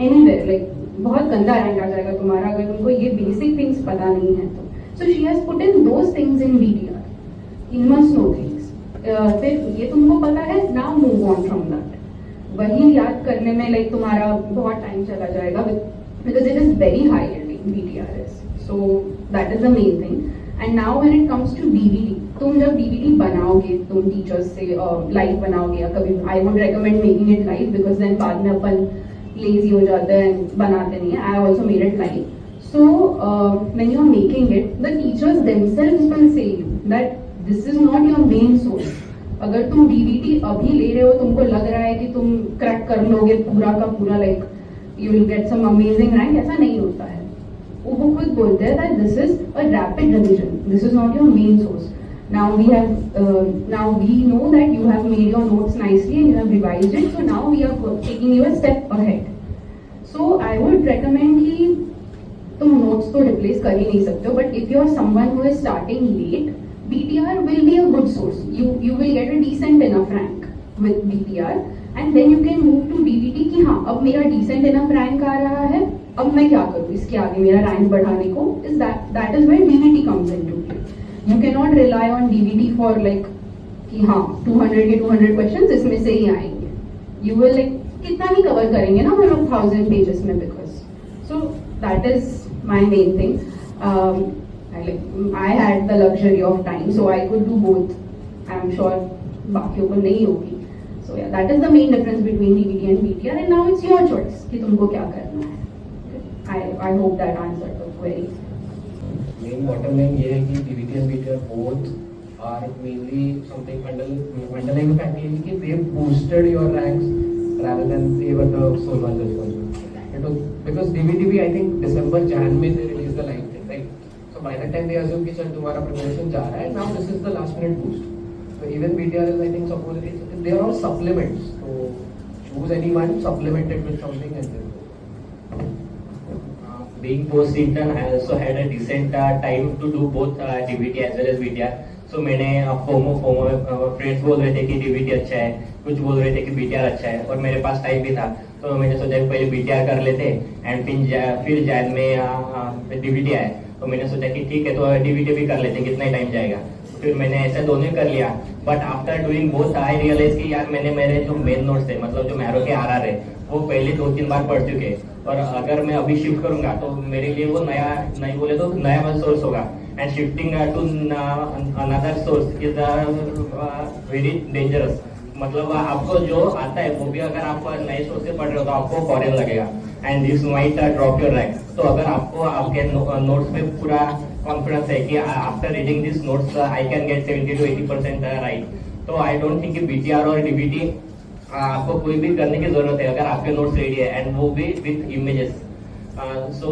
Speaker 11: anywhere, like बहुत गंदा रैंक आ जाएगा तुम्हारा अगर तुमको ये बेसिक थिंग्स पता नहीं है तो. So she has put in those things in BTR, you must know things. फिर ये तुमको पता है, now move on from that. वही याद करने में like तुम्हारा बहुत टाइम चला जाएगा because it is very high yielding BTR is. So that is the main thing. And now when it comes to DVD, तुम जब DVD बनाओगे, तुम टीचर्स से लाइव बनाओगे या कभी, I would recommend making it live because then बाद में अपन लेजी हो जाते हैं, बनाते नहीं है. I also made it live. So when you are making it, the teachers themselves will say you that this is not your main source. अगर तुम DVD अभी ले रहे हो, तुमको लग रहा है कि तुम क्रैक कर लोगे पूरा का पूरा, like you will get some amazing rank, ऐसा नहीं होता है. वो खुद बोलते हैं that this is a rapid revision. This is not your main source. Now we know that you have made your notes nicely and you have revised it. So now we are taking you a step ahead. So I would recommend कि तुम notes तो replace कर ही नहीं सकते हो, but if you are someone who is starting late, BTR will be a good source. You will get a decent enough rank with BTR, and then you can move to DVD कि हाँ अब मेरा decent enough rank आ रहा है, अब मैं क्या करूँ इसके आगे मेरा रैंक बढ़ाने को. Is that is where DVD comes into play. You can not rely on DVD for like कि हाँ 200 के 200 क्वेश्चंस इसमें से ही आएंगे. यू विल लाइक कितना ही कवर करेंगे ना हम लोग 1000 पेजेस में, because so that is my main thing. I had the luxury of time, so I could do both. I am sure बाकियों को नहीं होगी. So yeah, that is the main difference between DVD and BTR, and now it's your choice कि तुमको क्या करना है. I hope that answered the query.
Speaker 6: Main bottom line ये है कि DVD and BTR both are mainly something underlying fact ये है कि they boosted your ranks rather than they were the sole ones responsible. Because DVD भी I think December Jan में they released the live thing, right? So by that time they assume कि चल तुम्हारा preparation जा रहा है, now this is the last minute boost. So even BTR is I think supposedly they are all supplements. So choose any one, supplement it with something and then.
Speaker 9: Being post intern, I also had a decent time to do both DVD as well as BTR. So मैंने FOMO friends बोल रहे थे कि DVD अच्छा है, कुछ बोल रहे थे कि BTR अच्छा है, और मेरे पास टाइम भी था, तो मैंने सोचा कि पहले BTR कर लेते एंड फिर जैन में DVD आया, तो मैंने सोचा कि ठीक है तो DVD भी कर लेते, कितना ही टाइम जाएगा. फिर मैंने ऐसा दोनों ही कर लिया. But after doing both I realize कि यार मैंने मेरे जो मेन नोट्स थे, मतलब जो मैरो के RR है, वो पहले 2-3 बार पढ़ चुके, और अगर मैं अभी शिफ्ट करूंगा तो मेरे लिए वो नया नहीं बोले तो नया सोर्स होगा, and shifting to another source is very dangerous. मतलब आपको जो आता है वो भी अगर आप नए सोर्स से पढ़ रहे हो तो आपको फॉरेन लगेगा, and this might drop your rank. तो अगर आपको आपके नोट्स में पूरा कॉन्फिडेंस है कि after reading this notes I can gate 70 to 80% right, तो आई डोंट थिंक कि BTR और DVD आपको कोई भी करने की जरूरत है अगर आपके नोट्स रेडी है, एंड वो भी विथ इमेजेस. सो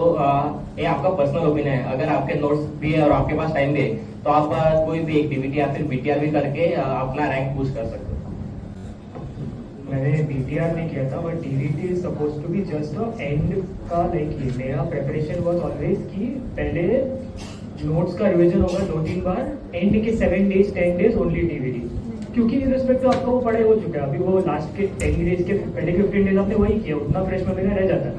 Speaker 9: ये आपका पर्सनल ओपिनियन है. अगर आपके नोट्स भी है और आपके पास टाइम भी है तो आप कोई भी एक DVD या फिर BTR भी करके अपना रैंक बूस्ट कर सकते हो.
Speaker 8: मैंने BTR नहीं किया था, but DVD is suppose to be just a end का लाइक ये मेरा प्रिपरेशन वाज ऑलवेज कि पहले नोट्स का रिवीजन होगा 2-3 बार, एंड के 7 days 10 days ओनली DVD, क्योंकि इन रिस्पेक्ट तो आपका वो पढ़ाई हो चुका है. अभी वो लास्ट के 10 days के पहले 15 days आपने वही किया, उतना फ्रेश मेमोरी में रह जाता है.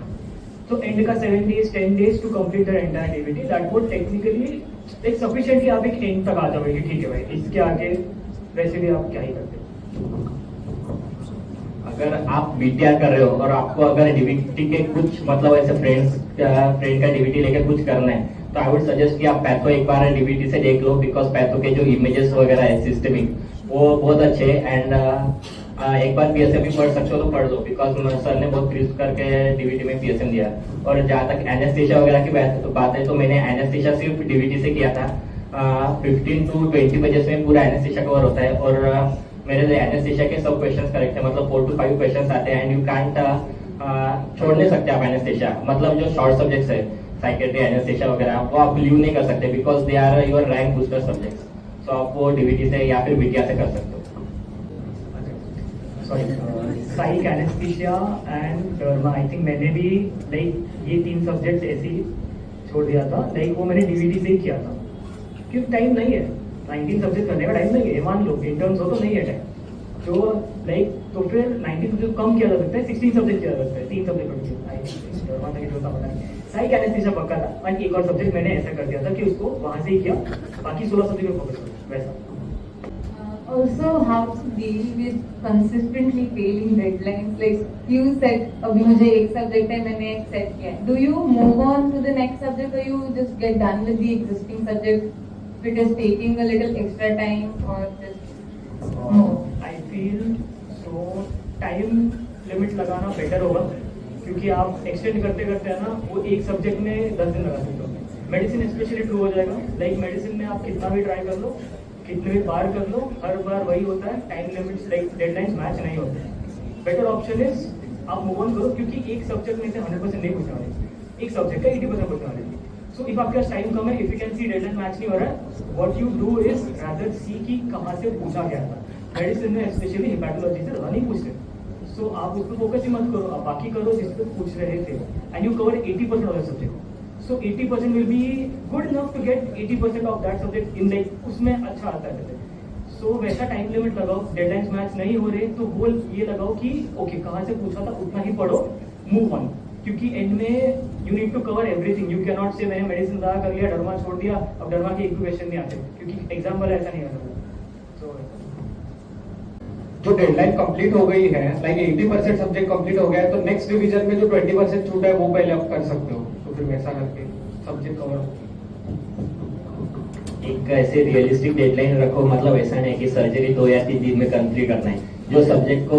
Speaker 8: तो एंड का 7 days 10 days to complete the entire DVD, that would technically एक सफिशिएंटली आप एक एंड तक आ जाओगे कि ठीक है भाई, इसके आगे वैसे भी आप क्या ही करते.
Speaker 9: अगर आप BTR कर रहे हो और आपको अगर DVD के कुछ मतलब ऐसे फ्रेंड का DVD लेकर कुछ करना है, तो आई वुड सजेस्ट कि आप पैथो एक बार DVD से देख लो, बिकॉज पैथो के जो इमेजेस वगैरह है सिस्टमिक वो बहुत अच्छे हैं, एंड एक बार PSM भी पढ़ सकते हो तो पढ़ लो, बिकॉज सर ने बहुत क्रिस्प करके DVD में PSM दिया. और जहाँ तक एनेस्थीसिया वगैरह की बात है तो मैंने एनेस्थीसिया सिर्फ DVD से किया था. 15 to 20 पेजेस में पूरा एनेस्थीसिया कवर होता है, और मेरे एनेस्थीसिया के सब क्वेश्चंस करेक्ट है, मतलब 4 to 5 क्वेश्चंस आते हैं, एंड यू कांट छोड़ नहीं सकते आप एनेस्थीसिया. मतलब जो शॉर्ट सब्जेक्ट्स है साइकेट्री एनेस्थीसिया वगैरह वो आप लीव नहीं कर सकते, because they are your rank booster subjects. So आप वो DVD से या फिर BTR से कर सकते हो.
Speaker 8: Psych anaesthesia and derma, I think मैंने भी लाइक ये 3 सब्जेक्ट्स ऐसे ही छोड़ दिया था. लाइक वो मैंने DVD से ही किया था, क्योंकि टाइम नहीं है, 19 सब्जेक्ट करने का टाइम नहीं है. मान लो इंटर्न्स हो तो नहीं है टाइम, तो लाइक तो फिर 19 सब्जेक्ट कम किया जा सकता है, 16 सब्जेक्ट किया जा सकता है, 3 सब्जेक्ट डर्मा तक जो था पता नहीं. साइक एनेस्थीसिया पक्का था, और एक और सब्जेक्ट मैंने ऐसा कर दिया था कि उसको वहां से ही किया, बाकी 16 सब्जेक्ट में फोकस करो वैसा.
Speaker 7: Also, how to deal with consistently failing deadlines? Like you said, अभी मुझे एक सब्जेक्ट है, मैंने एक सेट किया है. Do you move on to the next subject, or you just get done with the existing subject if it is taking a little extra time, or just no?
Speaker 8: I feel so time limit लगाना better होगा, क्योंकि आप extend करते करते है ना वो एक सब्जेक्ट में 10 दिन लगा सकते हो. मेडिसिन स्पेशली ट्रू हो जाएगा. लाइक मेडिसिन में आप कितना भी ट्राई कर लो, कितने भी बार कर लो, हर बार वही होता है, time limits like deadlines match नहीं होते. बेटर ऑप्शन इज आप मूव ऑन करो, क्योंकि एक सब्जेक्ट में से 100% नहीं पूछने वाले, एक सब्जेक्ट का 80% पूछने वाले. सो इफ आपके पास टाइम कम है, if you can see deadline match नहीं हो रहा है, what you do is rather see कि कहाँ से पूछा गया था. मेडिसिन में स्पेशली हिपैटोलॉजी से नहीं पूछते, सो आप उस पर फोकस ही मत करो, आप बाकी करो जिस पर पूछ रहे थे, and you cover 80% of the subject. So 80% will be good enough to get 80% of that subject in like उसमें अच्छा आता है. So वैसा टाइम लिमिट लगाओ. डेडलाइंस मैच नहीं हो रहे तो गोल ये लगाओ कि ओके कहाँ से पूछा था उतना ही पढ़ो, मूव ऑन. क्योंकि एंड में you need to cover everything. You can not say मैंने मेडिसिन ज़्यादा कर लिया, डर्मा छोड़ दिया, अब डर्मा के एक भी क्वेश्चन नहीं आते, क्योंकि एग्जाम वाला ऐसा नहीं आता. So
Speaker 3: जो डेडलाइन कंप्लीट हो गई है, लाइक 80% सब्जेक्ट कंप्लीट हो गया है, तो नेक्स्ट रिवीजन में जो 20% छूटा है वो पहले आप कर सकते हो, तो फिर वैसा करके सब्जेक्ट कवर हो.
Speaker 9: एक ऐसे रियलिस्टिक डेडलाइन रखो, मतलब ऐसा नहीं कि सर्जरी 2 या 3 दिन में कंप्लीट करना है. जो सब्जेक्ट को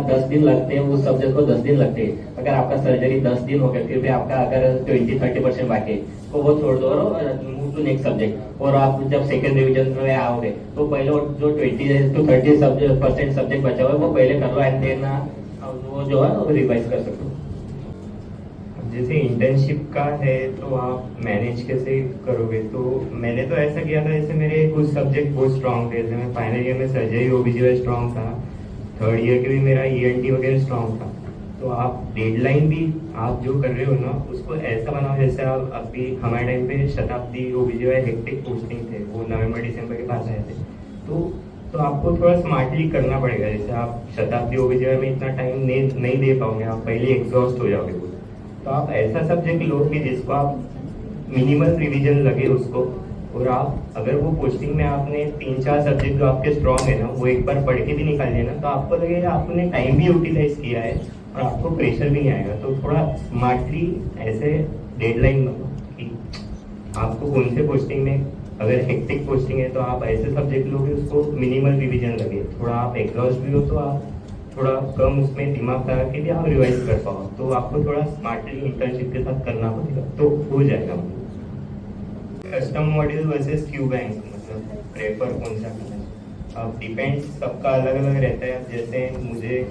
Speaker 9: 10 दिन लगते हैं उस सब्जेक्ट को 10 दिन लगते हैं। अगर आपका सर्जरी 10 दिन हो गया, फिर भी आपका अगर 20-30% बाकी है, तो वो छोड़ दो और मूव टू नेक्स्ट सब्जेक्ट। और आप जब सेकंड रिवीजन में आओगे तो पहले जो 20-30% सब्जेक्ट बचा हुआ है वो पहले कर लो, एंड देन वो जो है रिवाइज कर सकते हो।
Speaker 2: जैसे इंटर्नशिप का है तो आप मैनेज कैसे करोगे? तो मैंने तो ऐसा किया था, जैसे मेरे कुछ सब्जेक्ट बहुत स्ट्रांग थे। जैसे मैं फाइनल ईयर में सर्जरी ओबीजीवाई स्ट्रांग था, थर्ड ईयर के भी मेरा ईएनटी वगैरह स्ट्रांग था। तो आप डेडलाइन भी आप जो कर रहे हो ना उसको ऐसा बनाओ, जैसे आप अभी हमारे टाइम पे शताब्दी ओबीजीवाई हेक्टिक पोस्टिंग थे, वो नवंबर-दिसंबर के पास आए थे। तो आपको थोड़ा स्मार्टली करना पड़ेगा। जैसे आप शताब्दी ओबीजीवाई में इतना टाइम नहीं दे पाओगे, आप पहले एग्जॉस्ट हो जाओगे। तो आप ऐसा सब्जेक्ट लो कि जिसको आप मिनिमल रिवीजन लगे उसको, और आप अगर वो पोस्टिंग में आपने 3-4 सब्जेक्ट जो आपके स्ट्रॉन्ग है ना वो एक बार पढ़ के भी निकाल लेना, तो आपको लगेगा आपने टाइम भी यूटिलाइज किया है और आपको प्रेशर भी नहीं आएगा। तो थोड़ा स्मार्टली ऐसे डेडलाइन बनाओ कि आपको कौन से पोस्टिंग में, अगर हेक्टिक पोस्टिंग है तो आप ऐसे सब्जेक्ट लोगे उसको मिनिमल रिवीजन लगे, थोड़ा आप एग्जॉस्ट भी हो तो आप थोड़ा कम उसमें दिमाग लगा के भी आप रिवाइज कर पाओ। तो आपको थोड़ा स्मार्टली इंटर्नशिप के साथ करना पड़ेगा, तो हो जाएगा। Custom module versus Q bank, मतलब प्रेफर कौन सा करना है? अब डिपेंड्स, सबका अलग अलग रहता है। अब जैसे मुझे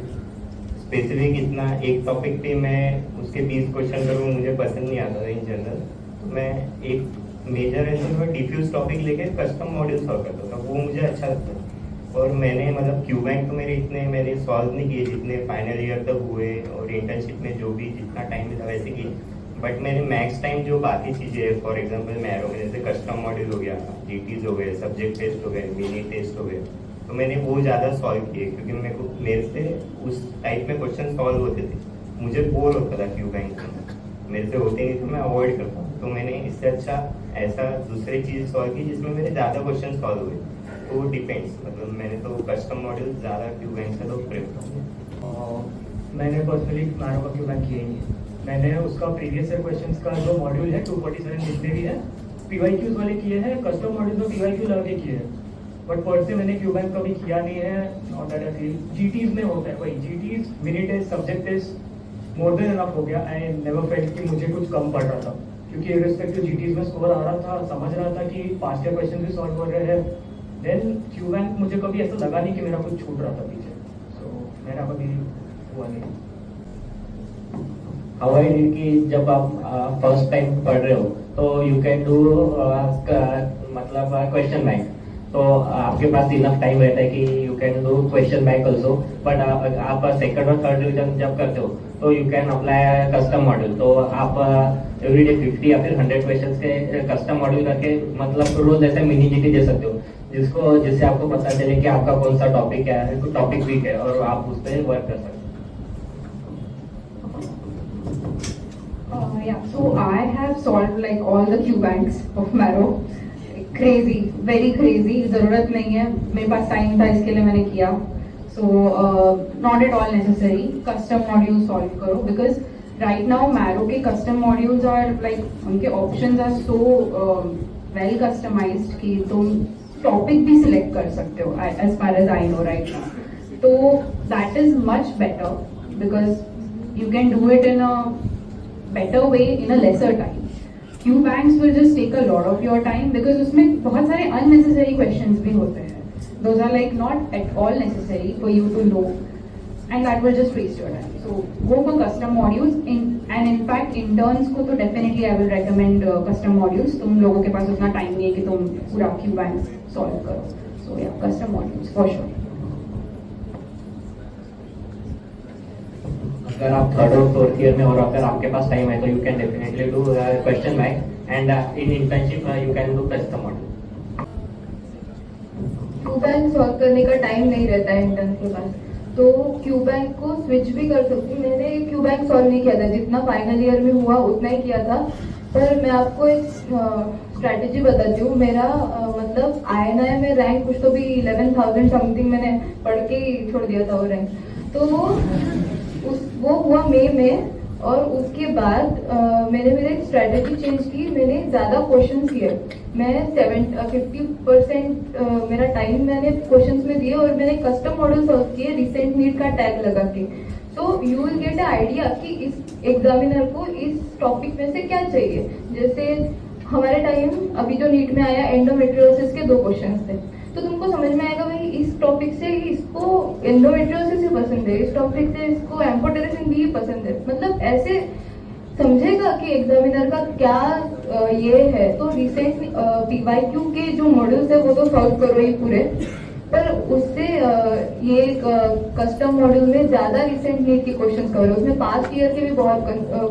Speaker 2: स्पेसिफिक इतना एक टॉपिक पे मैं उसके 20 क्वेश्चन करूँ, मुझे पसंद नहीं आता था इन जनरल। तो मैं एक मेजर ऐसे डिफ्यूज टॉपिक लेके कस्टम मॉड्यूल सॉल्व करता था, वो मुझे अच्छा लगता था। और मैंने मतलब क्यू बैंक तो मैंने सॉल्व नहीं किए जितने फाइनल ईयर तक हुए, और इंटर्नशिप में जो भी जितना टाइम मिला वैसे किए। बट मैंने मैक्स टाइम जो बाकी चीज़ें, फॉर एग्जांपल मैरो में जैसे कस्टम मॉड्यूल हो गया, जीटीज हो गए, सब्जेक्ट टेस्ट हो गए, मिनी टेस्ट हो गए, तो मैंने वो ज़्यादा सॉल्व किए, क्योंकि मेरे से उस टाइप में क्वेश्चन सॉल्व होते थे। मुझे बोर होता था क्यू बैंक में, मेरे से होते नहीं तो मैं अवॉइड करता हूँ। तो मैंने इससे अच्छा ऐसा दूसरी चीज़ सॉल्व की जिसमें मेरे ज़्यादा क्वेश्चन सॉल्व हुए। तो डिपेंड्स, मतलब मैंने तो कस्टम मॉड्यूल ज़्यादा क्यू बैंक से तो प्रेफर।
Speaker 8: मैंने पर्सनली मैरो का क्यू बैंक किया ही नहीं। मैंने उसका प्रीवियस ईयर क्वेश्चंस का जो मॉड्यूल है 247 जितने भी है पीवाईक्यूज वाले किए हैं, कस्टम मॉड्यूल में पीवाईक्यू लगे किए हैं। बट पर से मैंने क्यू बैंक कभी किया नहीं है, not that I feel. GTs में होता है भाई, GTs mini test subject test more than enough हो गया। आई नेवर फेल्ट कि मुझे कुछ कम पड़ रहा था, क्योंकि इररिस्पेक्टिव जीटीज में स्कोर आ रहा था, समझ रहा था कि पास्ट ईयर क्वेश्चन भी सॉल्व कर रहे हैं। देन क्यू बैंक मुझे कभी ऐसा लगा नहीं कि मेरा कुछ छूट रहा था पीछे। सो मेरा कभी हुआ नहीं।
Speaker 9: हवाई कि जब आप फर्स्ट टाइम पढ़ रहे हो तो यू कैन डू मतलब क्वेश्चन बैंक, तो आपके पास इनफ टाइम रहता है कि you can do question bank also. But आप सेकंड और थर्ड डिवीजन जब करते हो तो you can apply custom module. तो आप एवरीडे 50 या फिर 100 क्वेश्चन के कस्टम मॉड्यूल करके मतलब रोज ऐसे मिनी जीटी दे सकते हो, जिससे आपको पता चले कि आपका कौन सा टॉपिक है, टॉपिक वीक है, और आप उस पर वर्क कर सकते हो।
Speaker 11: Yeah, so I have solved like all the Q banks of Marrow. Crazy, very crazy. जरूरत नहीं है, मेरे पास टाइम था इसके लिए मैंने किया. So not at all necessary. Custom modules solve करो because right now Marrow के custom modules are like उनके options are so well customized कि तुम topic भी select कर सकते हो as far as I know right now. So that is much better because you can do it in a better way in a lesser time. Q banks will just take a lot of your time because उसमें बहुत सारे unnecessary questions भी होते हैं. Those are like not at all necessary for you to know, and that will just waste your time. So go for custom modules. And in fact interns को तो definitely I will recommend custom modules. तुम लोगों के पास उतना time नहीं है कि तुम पूरा Q banks solve करो. So yeah, custom modules for sure.
Speaker 9: अगर आप थर्ड और फोर्थ ईयर में और अगर आपके पास टाइम है तो you can definitely do question bank and in internship you can do custom module.
Speaker 7: Q bank solve करने का टाइम नहीं रहता है इंटर्न के पास, तो क्यू बैंक को स्विच भी कर सकती हूँ. मैंने क्यू बैंक सॉल्व नहीं किया था, जितना फाइनल ईयर में हुआ उतना ही किया था. पर मैं आपको एक स्ट्रैटेजी बताती हूँ. मेरा मतलब INI में रैंक कुछ तो भी 11,000 समथिंग मैंने पढ़ के ही छोड़ दिया था वो रैंक. तो वो हुआ मई में, और उसके बाद मैंने मेरे स्ट्रेटेजी चेंज की, मैंने ज़्यादा क्वेश्चन किए। मैं 50% मेरा टाइम मैंने क्वेश्चंस में दिए और मैंने कस्टम मॉडल सॉल्व किए रिसेंट नीड का टैग लगा के। तो you will get a idea कि इस एग्जामिनर को इस टॉपिक में से क्या चाहिए। जैसे हमारे टाइम अभी जो नीट में आया एंडोमेट्रियोसिस के 2 क्वेश्चंस थे, तो तुमको समझ में आएगा भाई इस टॉपिक से इसको एंडोमेट्रियोसिस ही पसंद है, इस टॉपिक से इसको एम्फोटेरेसिन भी पसंद है, मतलब ऐसे समझेगा कि एग्जामिनर का क्या ये है। तो रिसेंट PYQ के जो मॉडल्स है वो तो सॉल्व करो ही पूरे, पर उससे ये कस्टम मॉड्यूल में ज्यादा रिसेंट नीट के क्वेश्चन कवर है, उसमें पास्ट ईयर के भी बहुत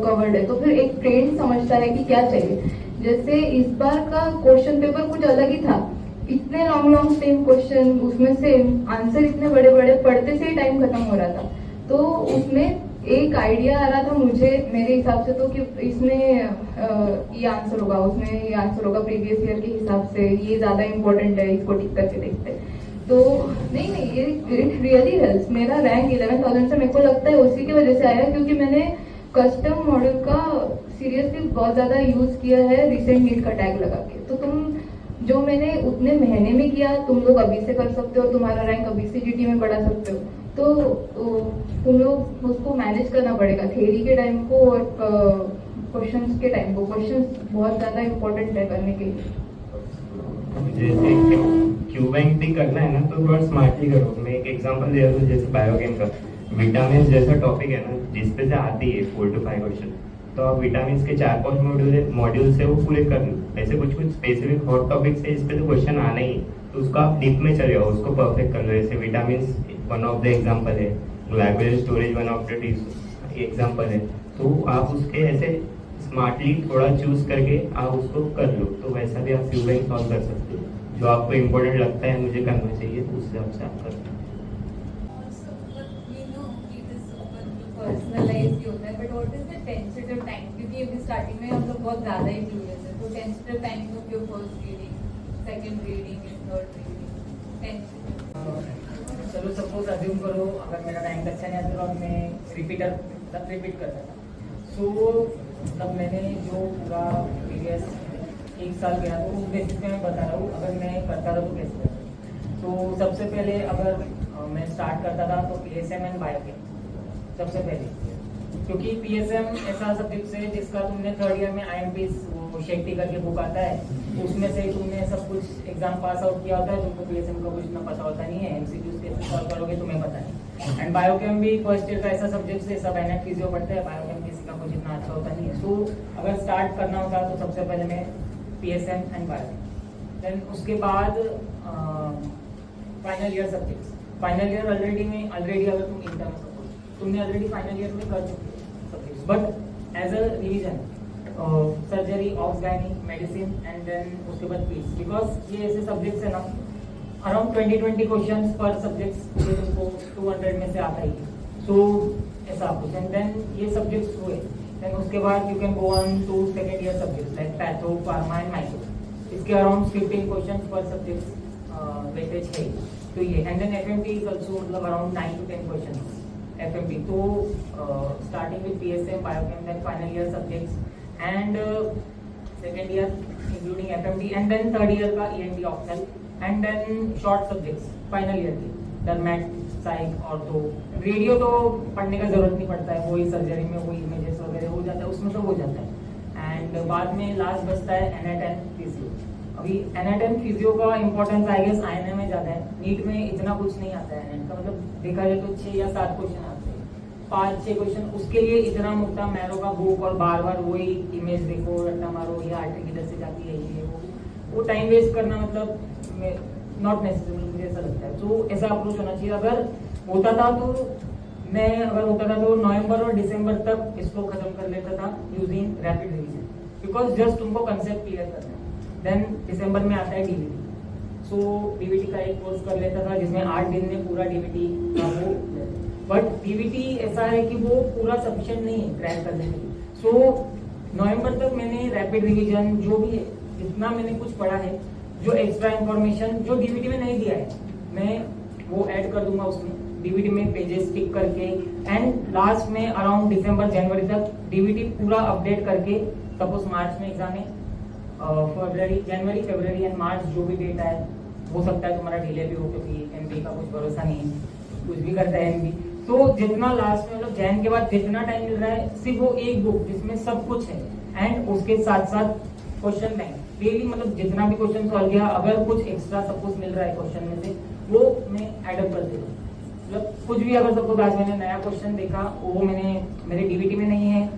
Speaker 7: कवर्ड है। तो फिर एक ट्रेंड समझता है कि क्या चाहिए। जैसे इस बार का क्वेश्चन पेपर कुछ अलग ही था, इतने लॉन्ग सेम क्वेश्चन, उसमें से आंसर इतने बड़े बड़े, पढ़ते से ही टाइम खत्म हो रहा था। तो उसमें एक आइडिया आ रहा था मुझे, मेरे हिसाब से तो कि इसमें ये आंसर होगा, उसमें ये आंसर होगा, प्रीवियस ईयर के हिसाब से ये ज्यादा इंपॉर्टेंट है, इसको टिक करके देखते। तो नहीं ये इट रियली हेल्प्स। मेरा रैंक 11,000 से मेरे को लगता है उसी की वजह से आया, क्योंकि मैंने कस्टम मॉडल का सीरियसली बहुत ज्यादा यूज किया है रिसेंट नीट का टैग लगा के। तो तुम जो मैंने उतने महीने में किया तुम लोग अभी से कर सकते हो, तुम्हारा रैंक अभी से GT में बढ़ा सकते हो। तो तुम लोग उसको मैनेज करना पड़ेगा, थ्योरी के टाइम को और क्वेश्चंस के टाइम को। क्वेश्चंस बहुत ज्यादा इंपॉर्टेंट है करने के लिए।
Speaker 2: जैसे क्यू बैंक भी करना है ना तो थोड़ा स्मार्टली करो। मैं एक एग्जांपल दे रहा हूँ, जैसे बायोकेम का विटामिन जैसा टॉपिक है ना, जिसपे से आती है 4 to 5 क्वेश्चन, तो आप विटामिन के 4-5 मॉड्यूल से वो पूरे कर लो। ऐसे कुछ स्पेसिफिक हॉट टॉपिक है जिसपे तो क्वेश्चन आना ही, तो उसको आप डीप में चले जाओ, उसको परफेक्ट कर लो। जैसे vitamin one of the example है, glycogen storage one of the example है, तो आप उसके ऐसे स्मार्टली थोड़ा चूज करके आप उसको कर लो। तो वैसा भी आप क्यू बैंक सॉल्व कर सकते हो, जो आपको इम्पोर्टेंट लगता है मुझे करना चाहिए, तो उस हिसाब से आप कर
Speaker 12: पर्सनलाइज होता है, but what is the tentative time? क्योंकि अभी स्टार्टिंग में हम लोग बहुत ज्यादा ही क्यूरियस है, तो tentative timing of your first reading, second reading, third reading,
Speaker 1: चलो सपोज अज्यूम करो अगर मेरा रैंक अच्छा नहीं आता और मैं रिपीट करता था, सो मतलब मैंने जो पूरा प्रीवियस 1 साल गया तो उस बेसिस पे मैं बता रहा हूँ अगर मैं करता था तो कैसे करता। तो सबसे पहले अगर मैं स्टार्ट करता था तो PSM एंड बायोकेम सबसे पहले, क्योंकि PSM ऐसा सब्जेक्ट है जिसका तुमने 3rd ईयर में IMPs वो शेट्टी करके बुक आता है, तो उसमें से तुमने सब कुछ एग्जाम पास आउट किया होता है, तुमको PSM का कुछ ना पता होता नहीं है, MCQs कैसे सॉल्व करोगे तुम्हें पता नहीं। एंड बायोकेम भी फर्स्ट ईयर का ऐसा सब्जेक्ट है, सब एनएट फिजियो पढ़ते हैं, बायोकेम किसी का कुछ इतना अच्छा होता नहीं है। सो अगर स्टार्ट करना होता तो सबसे पहले मैं PSM एंड बायोकेम, देन उसके बाद final year subjects. Final year already अगर तुम इंटर्न तुमने ऑलरेडी फाइनल ईयर में कर चुके हो subjects, but as a revision surgery, obs gynae, medicine and then उसके बाद पीस, बिकॉज ये ऐसे सब्जेक्ट्स है ना अराउंड 20 क्वेश्चंस पर सब्जेक्ट्स ये तुमको 200 में से आता ही। सो ऐसा कुछ, एंड देन ये सब्जेक्ट्स हुए, देन उसके बाद you can go on to second year subjects like patho, pharma and micro, इसके अराउंड 15 क्वेश्चंस पर सब्जेक्ट्स वेटेज है। तो ये and then FMT is also मतलब अराउंड 9 to 10 क्वेश्चंस FMT। तो starting with PSM, biochem, then final year subjects and second year including FMT and then third year का ENT optional and then short subjects final year की dermat, psych, ortho, radio तो पढ़ने का जरूरत नहीं पड़ता है, वही सर्जरी में वही इमेजेस वगैरह हो जाता है, उसमें तो हो जाता है। एंड बाद में लास्ट बचता है एनेट एंड फिजियो। अभी एनेट एंड फिजियो का इंपॉर्टेंस आई गेस INA में ज्यादा है, नीट में इतना कुछ नहीं आता है एनेट का, मतलब देखा जाए तो 6 या 7 क्वेश्चन आते हैं, 5-6 क्वेश्चन, उसके लिए इतना मोटा मैरो का बुक और बार बार वही इमेज देखो, रट्टा मारो, ये आर्टरी किधर से जाती है, ये वो टाइम वेस्ट करना मतलब नॉट नेसेसरी, मुझे ऐसा लगता है। तो ऐसा अप्रोच होना चाहिए। अगर होता था तो नवंबर और दिसंबर तक इसको खत्म कर लेता था using rapid revision, because just तुमको कंसेप्ट क्लियर करना है। देन दिसंबर में आता है DVT, सो DVT का एक कोर्स कर लेता था जिसमें 8 दिन में पूरा DVT का वो, बट DVT ऐसा है कि वो पूरा सफिशिएंट नहीं है क्रैक करने के लिए। सो नवंबर तक मैंने रैपिड रिवीजन जो भी है जितना मैंने कुछ पढ़ा है, जो एक्स्ट्रा इंफॉर्मेशन जो DVT में नहीं दिया है, मैं वो ऐड कर दूंगा उसमें डीवीडी में पेजेस टिक करके, एंड लास्ट में अराउंड दिसंबर जनवरी तक डीवीडी पूरा अपडेट करके, सपोज मार्च में एग्जाम है, जनवरी फरवरी एंड मार्च जो भी डेट आए, हो सकता है तुम्हारा डिले भी हो क्योंकि एमबी का कुछ भरोसा नहीं है, कुछ भी करता है एमबी। तो जितना लास्ट में मतलब जैन के बाद जितना टाइम मिल रहा है, सिर्फ वो एक बुक जिसमें सब कुछ है, एंड उसके साथ साथ क्वेश्चन बैंक डेली, मतलब जितना भी क्वेश्चन सॉल्व किया, अगर कुछ एक्स्ट्रा सपोज मिल रहा है क्वेश्चन में से, वो मैं एडअप कर देता हूँ। मतलब कुछ भी अगर सपोज आज मैंने नया क्वेश्चन देखा, वो मैंने मेरे डीवीडी में नहीं है,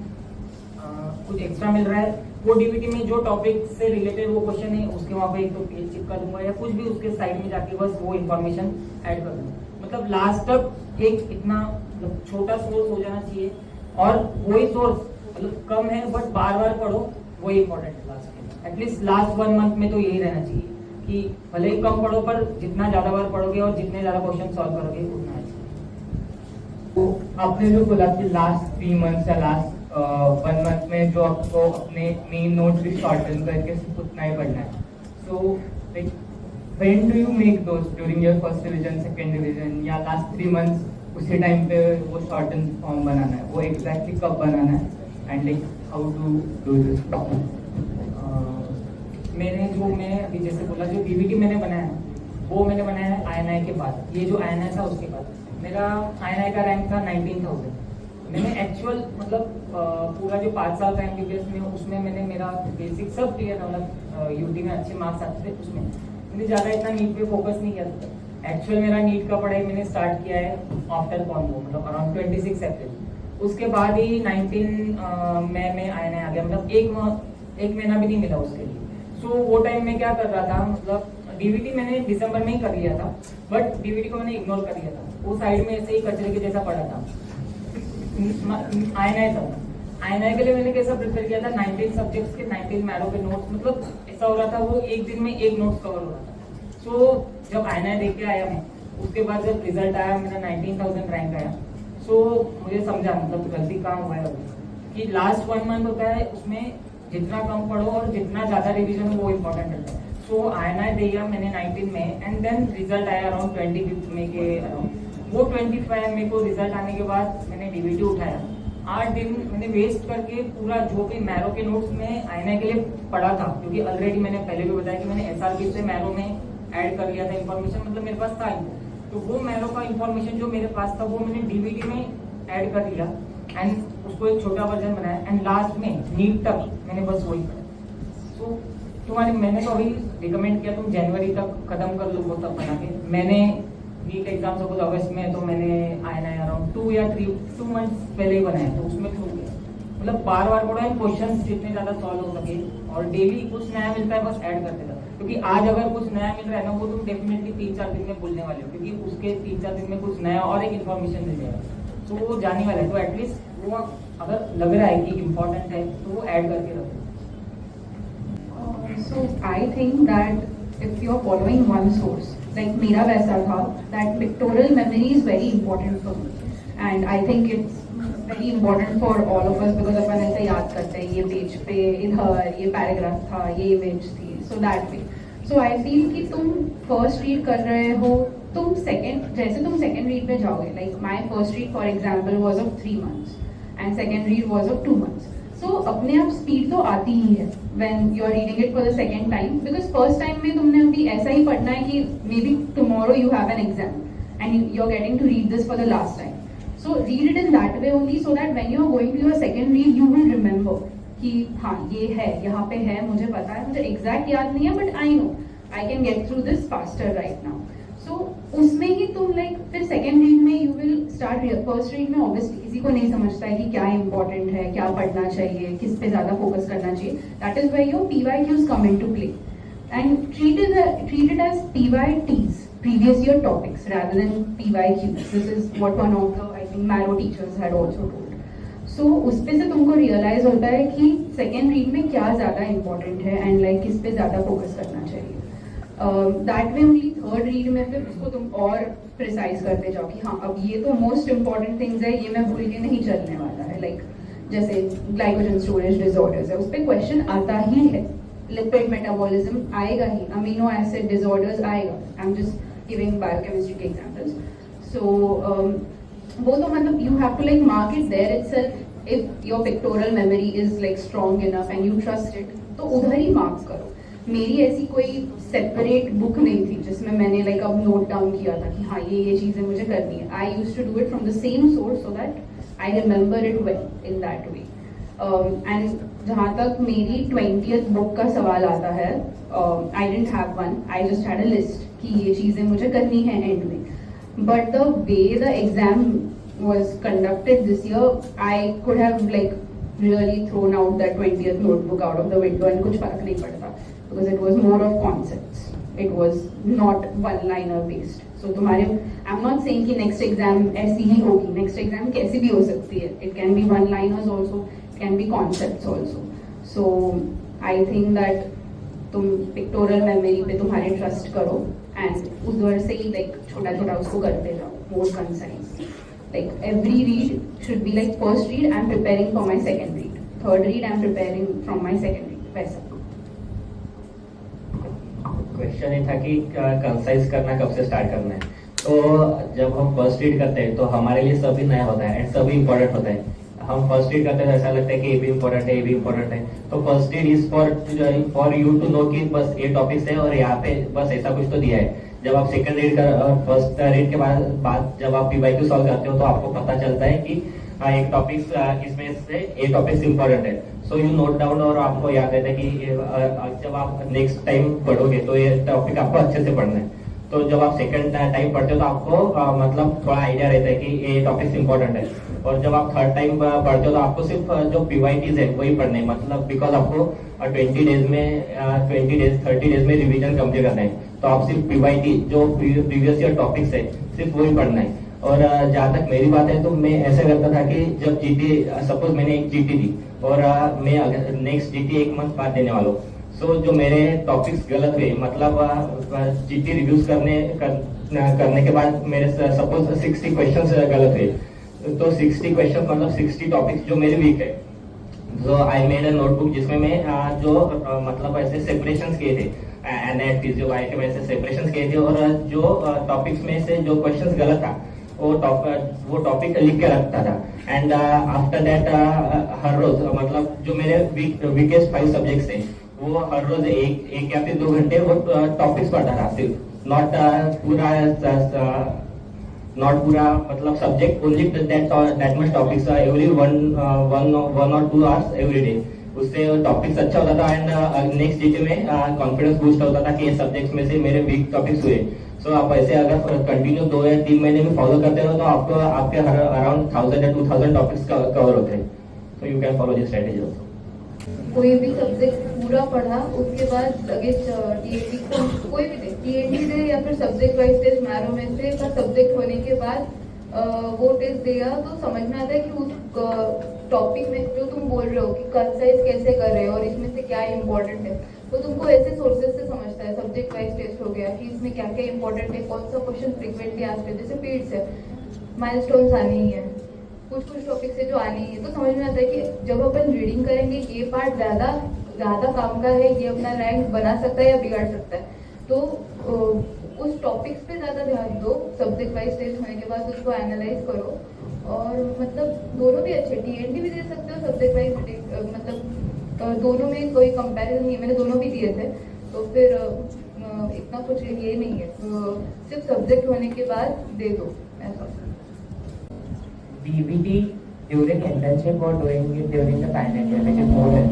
Speaker 1: कुछ एक्स्ट्रा मिल रहा है, वो डीवीडी में जो टॉपिक से रिलेटेड वो क्वेश्चन है उसके वहाँ पे एक तो पेज चिपका दूंगा, या कुछ भी उसके साइड में जाके बस वो इन्फॉर्मेशन ऐड कर दूंगा। मतलब लास्ट तक एक इतना मतलब छोटा सोर्स हो जाना चाहिए, और वही सोर्स मतलब कम है बट बार बार पढ़ो, वही इंपॉर्टेंट है लास्ट में। एटलीस्ट लास्ट 1 मंथ में तो यही रहना चाहिए कि भले ही कम पढ़ो पर जितना ज्यादा बार पढ़ोगे और जितने ज्यादा क्वेश्चन सॉल्व करोगे उतना अच्छा।
Speaker 13: तो आपने जो बोला कि लास्ट 3 मंथ्स या लास्ट 1 मंथ में जो आपको अपने मेन नोट्स भी शॉर्टन करके सिर्फ उतना ही पढ़ना है, so like when do you make those, during your first revision, second revision, या लास्ट 3 मंथ्स उसी टाइम पे वो शॉर्टन फॉर्म बनाना है, वो एग्जैक्टली कब बनाना है, and like how to do this?
Speaker 1: मैंने जो मैं अभी जैसे बोला जो डीवीडी मैंने बनाया वो मैंने बनाया है INI के बाद, ये जो INI था उसके बाद। मेरा INI का रैंक था 19,000। मैंने एक्चुअल मतलब पूरा जो 5 साल का MBBS में उसमें मैंने मेरा बेसिक सब क्लियर था, मतलब यूटी में अच्छे मार्क्स आते थे, उसमें मैंने ज़्यादा इतना नीट पे फोकस नहीं किया था। एक्चुअल मेरा नीट का पढ़ाई मैंने स्टार्ट किया है आफ्टर कॉन्वो, मतलब अराउंड 26 अप्रैल। उसके बाद ही 19 मई में INI आ गया, मतलब एक महीना भी नहीं मिला उसके लिए। सो वो टाइम में क्या कर रहा था, मतलब डीवीडी मैंने दिसंबर में ही कर लिया था, बट डीवीडी को मैंने इग्नोर कर लिया था, वो साइड में ऐसे ही कचरे के जैसा पड़ा था। INI के लिए मैंने कैसा प्रिपेयर किया था, 19 सब्जेक्ट्स के 19 मैरो के नोट्स, मतलब ऐसा हो रहा था वो एक दिन में एक नोट्स कवर हो रहा था। सो जब INI देख के आया मैं, उसके बाद जब रिजल्ट आया मेरा 19,000 रैंक आया, सो मुझे समझा मतलब गलती कहाँ हुआ है कि लास्ट 1 मंथ होता है, उसमें जितना कम पढ़ो और जितना ज्यादा रिवीजन हो वो इम्पोर्टेंट रहता है। सो INI दिया मैंने 19 में, एंड देन रिजल्ट आया अराउंड 25 मई के अराउंड। वो 25 मई को रिजल्ट आने के बाद मैंने डीवीडी उठाया, 8 दिन मैंने वेस्ट करके पूरा जो भी मैरो के नोट्स में INI के लिए पढ़ा था, क्योंकि ऑलरेडी मैंने पहले भी बताया कि मैंने SRB से मैरो में ऐड कर लिया था इन्फॉर्मेशन, मतलब मेरे पास था इनको, तो वो मैरो का इन्फॉर्मेशन जो मेरे पास था वो मैंने डीवीडी में ऐड कर दिया, एंड उसको एक छोटा वर्जन बनाया, एंड लास्ट में नीट तक मैंने बस वही पढ़ा। सो तुम्हारी मैंने तो अभी रिकमेंड किया तुम जनवरी तक खत्म कर लो वो तब बना के। मैंने नीट एग्जाम सपोज अगस्त में, तो मैंने INI अराउंड 2 या 2 मंथ्स पहले ही बनाया, तो उसमें थ्रू गया। मतलब बार बार पढ़ो, क्वेश्चन जितने ज्यादा सॉल्व हो सके, और डेली कुछ नया मिलता है बस ऐड करते जाओ, क्योंकि आज अगर कुछ नया मिल रहा है ना, वो तुम डेफिनेटली 3-4 दिन में भूलने वाले हो, क्योंकि उसके 3-4 दिन में कुछ नया और एक इन्फॉर्मेशन मिल जाएगा, तो वो जाने वाला है। तो एटलीस्ट वो अगर लग रहा है कि इम्पोर्टेंट है तो वो ऐड करके रखो।
Speaker 11: So I think that if you're following one source, like मेरा वैसा था, that pictorial memory is very important for me, and I think it's very important for all of us because अपन ऐसे याद करते हैं ये पेज पे इधर ये पैराग्राफ था, ये इमेज थी, so that way. So I feel कि तुम फर्स्ट रीड कर रहे हो, तुम सेकंड रीड पे जाओगे, like my first read for example was of 3 months and second read was of 2 months. So अपने आप स्पीड तो आती ही है when you are reading it for the second time, because first time में तुमने अभी ऐसा ही पढ़ना है कि maybe tomorrow you have an exam and you're getting to read this for the last time. So read it in that way only, so that when you are going to your second read you will remember कि हाँ ये है, यहाँ पे है, मुझे पता है, मुझे एग्जैक्ट याद नहीं है but I know I can get through this faster right now. So उसमें ही तुम लाइक फिर सेकेंड रीड में you will start. First read में ऑब्वियसली किसी को नहीं समझता है कि क्या इंपॉर्टेंट है, क्या पढ़ना चाहिए, किस पे ज्यादा फोकस करना चाहिए. That is where your PYQs come into play and treat it as PYTs, previous year topics, rather than PYQs. This is what one of the I think Maro teachers had also told. So उस पे से तुमको realise होता है कि second read में क्या ज्यादा इंपॉर्टेंट है एंड लाइक किस पे ज्यादा फोकस करना चाहिए. That way only third read में फिर उसको तुम और प्रिसाइज करते जाओ कि हाँ अब ये तो मोस्ट इंपॉर्टेंट थिंग्स है, ये मैं भूल के नहीं चलने वाला है. लाइक जैसे ग्लाइकोजन स्टोरेज डिसऑर्डर्स है, उस पर क्वेश्चन आता ही है. लिपिड मेटाबॉलिज्म आएगा ही, अमीनो एसिड डिसऑर्डर्स आएगा. I am just giving biochemistry के एग्जाम्पल्स. सो वो तो मतलब you have to like mark it there itself. If your pictorial memory is like strong enough and you trust it, तो उधर ही marks करो. मेरी ऐसी कोई सेपरेट बुक नहीं थी जिसमें मैंने लाइक अब नोट डाउन किया था कि हाँ ये चीज़ें मुझे करनी है. I used to do it from the same source so that I remember it well in that way. And जहाँ तक मेरी 20th बुक का सवाल आता है, I didn't have one, I just had a list कि ये चीज़ें मुझे करनी है एंड में. But the way the exam was conducted this year, I could have like really thrown out that 20th notebook out of the window and कुछ फर्क नहीं पड़ता, because it was more of concepts. It was not one-liner based. So तुम्हारे, I'm not saying कि next exam ऐसी ही होगी. Next exam कैसी भी हो सकती है. It can be one-liners also, it can be concepts also. So I think that तुम pictorial memory पे तुम्हारे trust करो and उधर से ही like छोटा-छोटा उसको करते जाओ, more concise. Like every read should be like first read I'm preparing for my second read, third read I'm preparing from my second read, वैसा.
Speaker 9: क्वेश्चन ये था कि कंसाइज करना कब से स्टार्ट करना है. तो जब हम फर्स्ट रीड करते हैं तो हमारे लिए सभी नया होता है एंड सभी इंपॉर्टेंट होता है. हम फर्स्ट रीड करते हैं तो ऐसा लगता है कि ये भी इंपॉर्टेंट है, ये भी इंपॉर्टेंट है. तो first read is for you to know कि बस ये टॉपिक्स है और यहाँ पे बस ऐसा कुछ तो दिया है. जब आप सेकंड रीड फर्स्ट रीड के बाद जब आप PYQ सॉल्व करते हो तो आपको पता चलता है कि एक टॉपिक्स इसमें से ये टॉपिक्स इंपॉर्टेंट है. सो यू नोट डाउन और आपको याद रहता है कि जब आप नेक्स्ट टाइम पढ़ोगे तो ये टॉपिक आपको अच्छे से पढ़ना है. तो जब आप सेकंड टाइम पढ़ते हो तो आपको मतलब थोड़ा आइडिया रहता है कि ये टॉपिक्स इंपॉर्टेंट है. और जब आप थर्ड टाइम पढ़ते हो तो आपको सिर्फ जो PYTs है वही पढ़ने हैं, मतलब बिकॉज आपको 20 डेज में 30 डेज में रिवीजन कंप्लीट करना है. तो आप सिर्फ PYT जो प्रीवियस ईयर टॉपिक्स है सिर्फ वही पढ़ना है. और जहाँ तक मेरी बात है तो मैं ऐसे करता था कि जब GT सपोज मैंने एक GT दी और मैं अगर नेक्स्ट GT एक मंथ बाद देने वाला हूँ. सो जो मेरे टॉपिक्स गलत हुए, मतलब GT रिव्यूज करने के बाद मेरे सपोज 60 क्वेश्चंस गलत हुए, तो 60 क्वेश्चन मतलब 60 टॉपिक्स जो मेरे वीक है. सो आई मेड अ नोटबुक जिसमें मैं जो मतलब ऐसे सेपरेशंस किए थे, एनएट फिजियो बायो में ऐसे सेपरेशंस किए थे और जो टॉपिक्स में से जो क्वेश्चंस गलत था वो टॉपिक लिख के रखता था. एंड आफ्टर दैट हर रोज मतलब जो मेरे वीकेस्ट 5 सब्जेक्ट्स थे वो हर रोज एक या फिर 2 घंटे वो टॉपिक्स पढ़ता था सिर्फ, नॉट पूरा मतलब subject, only that much topics every one और 2 आवर्स एवरी डे. उससे टॉपिक्स अच्छा होता था एंड नेक्स्ट GT में कॉन्फिडेंस बूस्ट होता था कि ये सब्जेक्ट्स में से मेरे वीक टॉपिक्स हुए. सो आप ऐसे अगर कंटिन्यू 2 या 3 महीने में फॉलो करते हो तो आपको आपके अराउंड 1000 या 2000 टॉपिक्स कवर होते हैं. So you can follow this strategy also.
Speaker 7: कोई भी सब्जेक्ट पूरा पढ़ा उसके बाद लगे TAT कोई भी दे, TAT दे या फिर सब्जेक्ट वाइज टेस्ट मैरो में से का सब्जेक्ट होने के बाद वो टेस्ट देगा तो समझ में आता है कि उस टॉपिक में जो तुम बोल रहे हो कि कंसाइज कैसे कर रहे हो और इसमें से क्या इम्पोर्टेंट है. तो तुमको ऐसे सोर्सेज से समझता है. सब्जेक्ट वाइज टेस्ट हो गया कि इसमें क्या क्या इंपॉर्टेंट है, कौन सा क्वेश्चन फ्रिक्वेंटली आते हैं, जैसे पीड्स है, माइलस्टोन्स आने ही है, कुछ टॉपिक्स है जो आने ही है. तो समझ में आता है कि जब अपन रीडिंग करेंगे ये पार्ट ज्यादा काम का है, ये अपना रैंक बना सकता है या बिगाड़ सकता है. तो उस टॉपिक्स पे ज्यादा ध्यान दो. सब्जेक्ट वाइज टेस्ट होने के बाद उसको एनालाइज करो और मतलब दोनों भी अच्छे TNT भी दे सकते हो, सब्जेक्ट वाइज मतलब दोनों में कोई कंपैरिजन नहीं है. मैंने दोनों भी दिए थे तो फिर इतना कुछ ये नहीं है. तो सिर्फ सब्जेक्ट होने के बाद दे दो ऐसा.
Speaker 13: DBT during internship or doing it during the final year, which is more than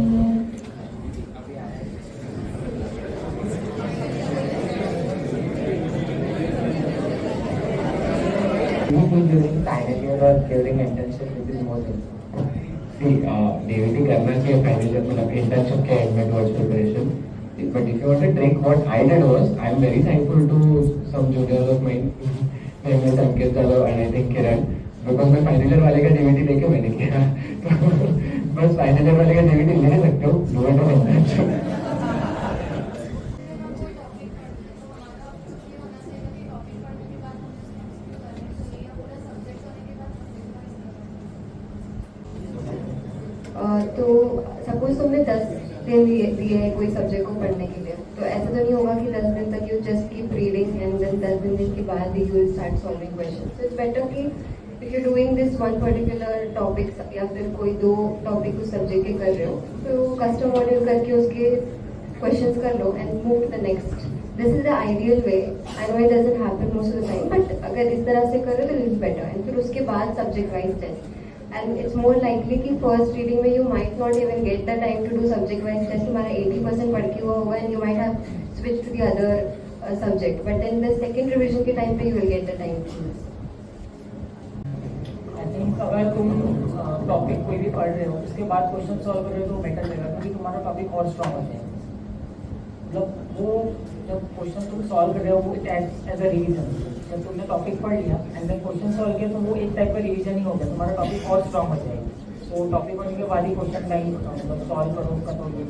Speaker 13: during final year or during internship, which is more than.
Speaker 6: See, DBT करना चाहिए final year मतलब internship के end में towards preparation. But if you want a trick, what I did was I am very thankful to some juniors of mine, name is Ankit Chalo and I think Kiran. Because मैं final year वाले का DBT देखे मैंने किया. बस final year वाले का DBT ले सकते हो, डू इट ऑन इंटर्नशिप.
Speaker 5: तो सपोज तुमने 10 दिन दिए कोई सब्जेक्ट को पढ़ने के लिए, तो ऐसा तो नहीं होगा कि 10 दिन तक you just keep reading and then 10 दिन के बाद you will start solving questions. So it's better कि if you're doing this one particular topic या फिर कोई 2 टॉपिक उस सब्जेक्ट के कर रहे हो तो कस्टम मॉड्यूल करके उसके questions कर लो and move to the next. This is the ideal way. I know it doesn't happen most of the time, but अगर इस तरह से करो तो it's better. And फिर उसके बाद subject wise test. And it's more likely कि first reading में you might not even get the time to do subject wise test. तुम्हारा 80% पढ़ के हुआ होगा and you might have switched to the other subject. But then the second revision के time पे you will get the time to do this.
Speaker 1: I think अगर तुम topic कोई भी पढ़ रहे हो उसके बाद क्वेश्चन सॉल्व कर रहे हो तो बेटर रहेगा क्योंकि तुम्हारा टॉपिक और स्ट्रॉन्ग हो जाएगा. मतलब वो जब क्वेश्चन तुम सॉल्व कर रहे हो वो एज अ रिवीजन. जब तुमने टॉपिक पढ़ लिया एंड देन क्वेश्चन सॉल्व किया तो वो एक टाइप का रिवीजन ही हो गया. तुम्हारा टॉपिक और स्ट्रॉन्ग हो जाएगा. तो टॉपिक पढ़ने के बाद ही क्वेश्चन लाइन मतलब सॉल्व करो उसका तो ये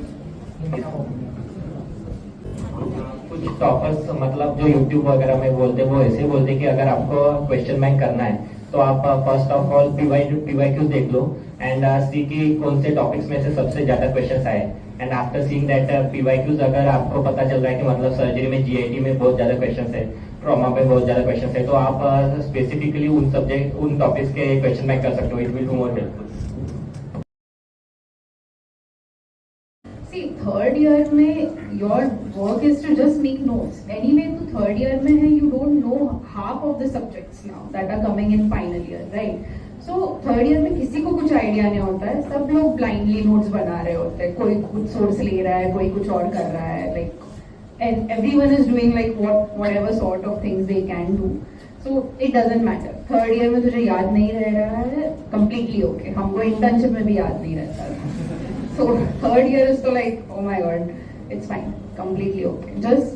Speaker 1: मेरा ओपिनियन.
Speaker 9: कुछ टॉपर्स मतलब जो यूट्यूब वगैरह में बोलते हैं वो ऐसे बोलते हैं कि अगर आपको क्वेश्चन बैंक करना है तो आप फर्स्ट ऑफ ऑल पीवाईक्यू देख लो एंड सी कि कौन से टॉपिक्स में से सबसे ज्यादा क्वेश्चंस आए. And after seeing that PYQs अगर आपको पता चल रहा है कि मतलब सर्जरी में जीआईटी में बहुत ज्यादा क्वेश्चंस है, ट्रॉमा पे बहुत ज्यादा क्वेश्चंस है, तो आप स्पेसिफिकली उन टॉपिक्स के क्वेश्चन बैंक कर सकते हो. It will be more helpful.
Speaker 11: See, third year में your work is to just make notes. Anyway, तो third year में है you don't know half of the subjects now that are coming in final year, right? So third year में किसी को कुछ idea नहीं होता है. सब लोग blindly notes बना रहे होते हैं. कोई कुछ सोर्स ले रहा है, कोई कुछ और कर रहा है. Like, and everyone is doing like whatever sort of things they can do. So it doesn't matter. Third year में तुझे याद नहीं रह रहा है, completely okay. हमको internship में भी याद नहीं रहता था. So third year is to like, oh my god, it's fine, completely okay. Just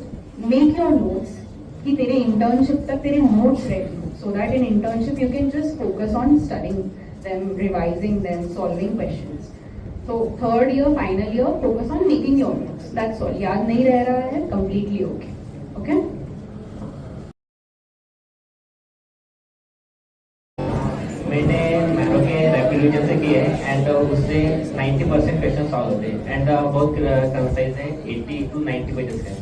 Speaker 11: make your notes कि तेरे internship तक तेरे notes ready हो, so that in internship you can just focus on studying them, revising them, solving questions. So third year, final year, focus on making your notes. That's all. याद नहीं रह रहा है, completely okay. Okay?
Speaker 9: मैंने marrow के rapid revision से किए हैं एंड उससे 90% क्वेश्चन सॉल्व होते हैं एंड बहुत कंसाइज है. 80 to 90 पेजेस है.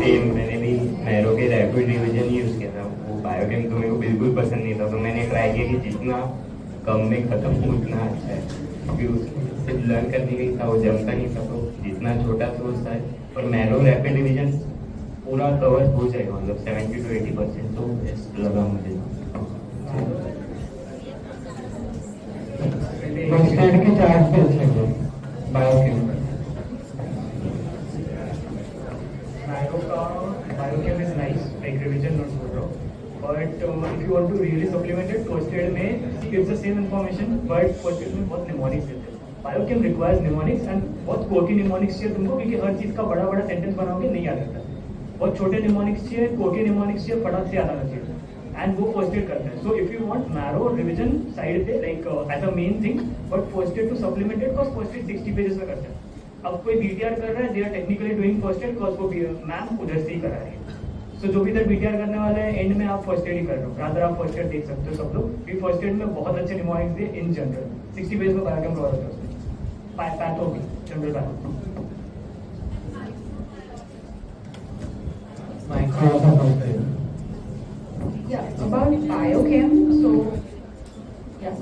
Speaker 2: सेम मैंने भी मैरो के रैपिड रिवीजन ही यूज किया था. वो बायोकेम तो मेरे को बिल्कुल पसंद नहीं था तो मैंने ट्राई किया कि जितना कम में खत्म हो उतना अच्छा है क्योंकि उससे लर्न करने का था वो जमता नहीं था तो जितना छोटा सोर्स था. और मैरो रैपिड रिवीजन पूरा कवर हो जाएगा मतलब 70 to 80% तो बेस्ट लगा मुझे.
Speaker 3: फर्स्ट एड के चार्ज पे अच्छे हैं biochem.
Speaker 8: Biochem is nice like revision notes बोल रहा हूँ. But if you want to really supplement it first aid में gives the same information but first aid में बहुत निमोनिक्स देते हैं. बायोकेम रिक्वायर्स निमोनिक्स एंड बहुत कोटी निमोनिक्स चाहिए तुमको क्योंकि हर चीज का बड़ा बड़ा सेंटेंस बनाओगे नहीं याद रहता. बहुत छोटे निमोनिक्स चाहिए, कोटी निमोनिक्स चाहिए, फटाक से याद आना चाहिए and वो first aid करते हैं. So if you want marrow revision side पे like as a main thing, but first aid to supplement it because first aid 60 pages में करते हैं. अब कोई BTR कर रहा है, they are technically doing first aid because वो मैम उधर से ही करा रही है. So जो भी इधर BTR करने वाले हैं एंड में आप first aid ही कर रहे हो. rather आप first aid देख सकते हो सब लोग. क्योंकि first aid में बहुत अच्छे निमोनिक्स दिए in general. 60 pages में बायोकेम कवर होता है उसमें. पैथो भी general patho.
Speaker 11: Yeah, about biochem. So, yeah,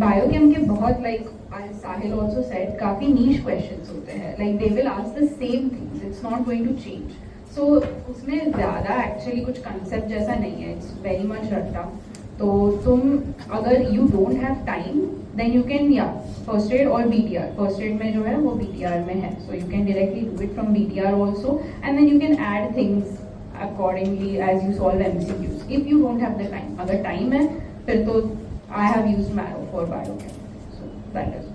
Speaker 11: biochem के बहुत like as Sahil also said, काफी niche questions होते हैं. Like they will ask the same things. It's not going to change. So उसमें ज़्यादा actually कुछ concept जैसा नहीं है. It's very much रट्टा. तो तुम अगर you don't have time, then you can first aid or BTR. First aid में जो है वो BTR में है. So you can directly do it from BTR also, and then you can add things accordingly as you solve MCQs. If you don't have the time, अगर time है फिर तो I have used Marrow for biochem. So that is.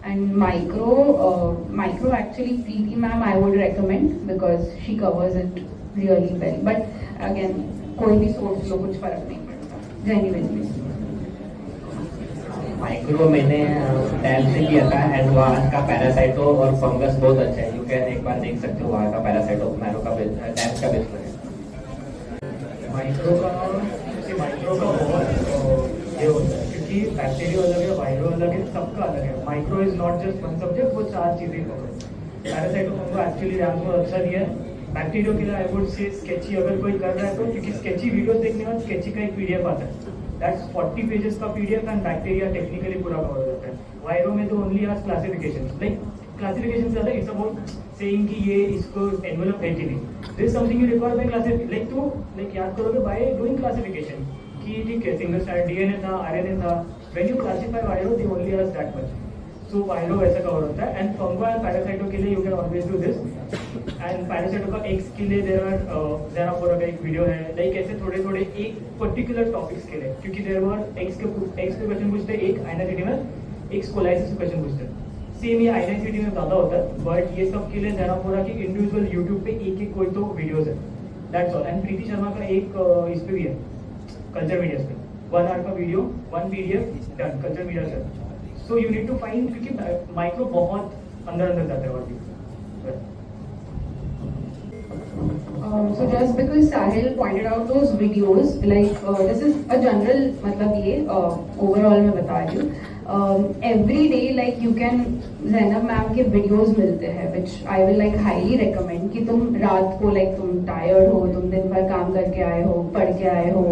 Speaker 11: And micro actually Preeti ma'am I would recommend because she covers it really well. But again कोई भी source लो कुछ फर्क नहीं पड़ता. Genuinely.
Speaker 9: माइक्रो मैंने टैब से किया था एंड वहाँ का पैरासाइटो और फंगस बहुत अच्छा है. यू कैन एक बार देख सकते हो वहाँ का पैरासाइटो मैरो का टैब का बेस्ट है.
Speaker 8: माइक्रो का बहुत ये होता है क्योंकि बैक्टीरिया अलग है, वायरो अलग है, सबका अलग है. Micro is not just one subject, वो 4 चीजें कवर है. पैरासाइटो फंगो एक्चुअली रैम्स में अच्छा दिया है बैक्टीरिया के लिए आई वुड से स्केची अगर कोई कर रहा है तो, क्योंकि स्केची वीडियो देखने में स्केची का एक पीडीएफ आता है, दैट्स 40 पेजेस का पीडीएफ एंड बैक्टीरिया टेक्निकली पूरा कवर हो जाता है. वायरो में तो ओनली आज क्लासिफिकेशन, लाइक क्लासिफिकेशन ज्यादा इट्स अबाउट सेइंग कि ये इसको एनवेलप है कि नहीं. This is something you require by classification, like तो लाइक याद करोगे बाय डूइंग क्लासिफिकेशन कि ठीक है सिंगल स्ट्रैंड डीएनए था, आरएनए था. When you classify viro they only ask that much. सो वायरो वैसा कवर होता है. एंड फंगो एंड पैरासाइटो के लिए you can always do this. And parasito का एक्स के लिए देयर आर ज़ेनाफोरा का एक वीडियो है, लाइक ऐसे थोड़े थोड़े एक पर्टिकुलर टॉपिक्स के लिए, क्योंकि देयर वर एक्स के क्वेश्चन पूछते, एक आइनासिटी में एक स्कोलाइसिस क्वेश्चन पूछते. सेम ये आइनासिटी में ज़्यादा होता है, बट ये सब के लिए ज़ेनाफोरा की इंडिविजुअल यूट्यूब पे एक एक कोई तो वीडियोस है. That's all. एंड प्रीति शर्मा का एक इस पे भी है, कल्चर मीडिया पे 1 आवर का video, 1 PDF done, culture media से. So you need to find, क्योंकि माइक्रो बहुत अंदर अंदर जाता है और भी.
Speaker 11: So just because Sahil pointed out those videos, like this is a general, मतलब ये overall मैं बता रही हूँ. Every day like you can Zainab ma'am के videos मिलते हैं, which I will like highly recommend. कि तुम रात को like तुम tired हो, तुम दिन भर काम करके आए हो, पढ़ के आए हो,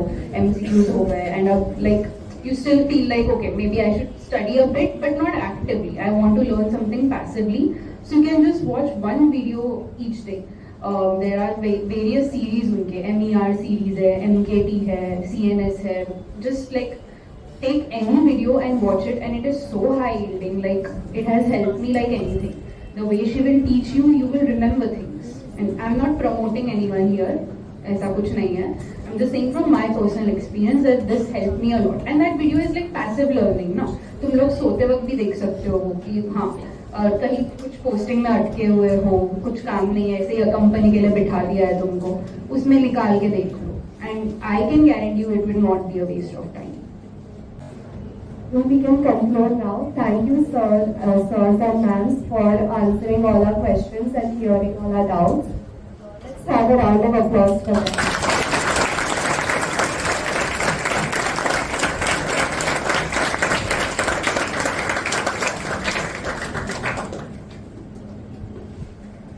Speaker 11: MCQs हो गए, and अब like you still feel like okay maybe I should study a bit but not actively. I want to learn something passively. So you can just watch one video each day. There are various series उनके, MER series है, MKT है, CNS है. Just like take any video and watch it, and it is so high yielding. Like it has helped me like anything. The way she will teach you, you will remember things. And I'm not promoting anyone here. ऐसा कुछ नहीं है. I'm just saying from my personal experience that this helped me a lot. And that video is like passive learning, ना. तुम लोग सोते वक्त भी देख सकते हो वो कि हाँ कहीं कुछ पोस्टिंग में अटके हुए हो, कुछ काम नहीं है, ऐसे कंपनी के लिए बिठा दिया है तुमको, उसमें निकाल के देख लो. And I can guarantee you it will not be a waste of time.
Speaker 5: We can conclude now. Thank you, sirs and ma'ams, for answering all our questions and clearing all our doubts. Let's have a round of applause for them.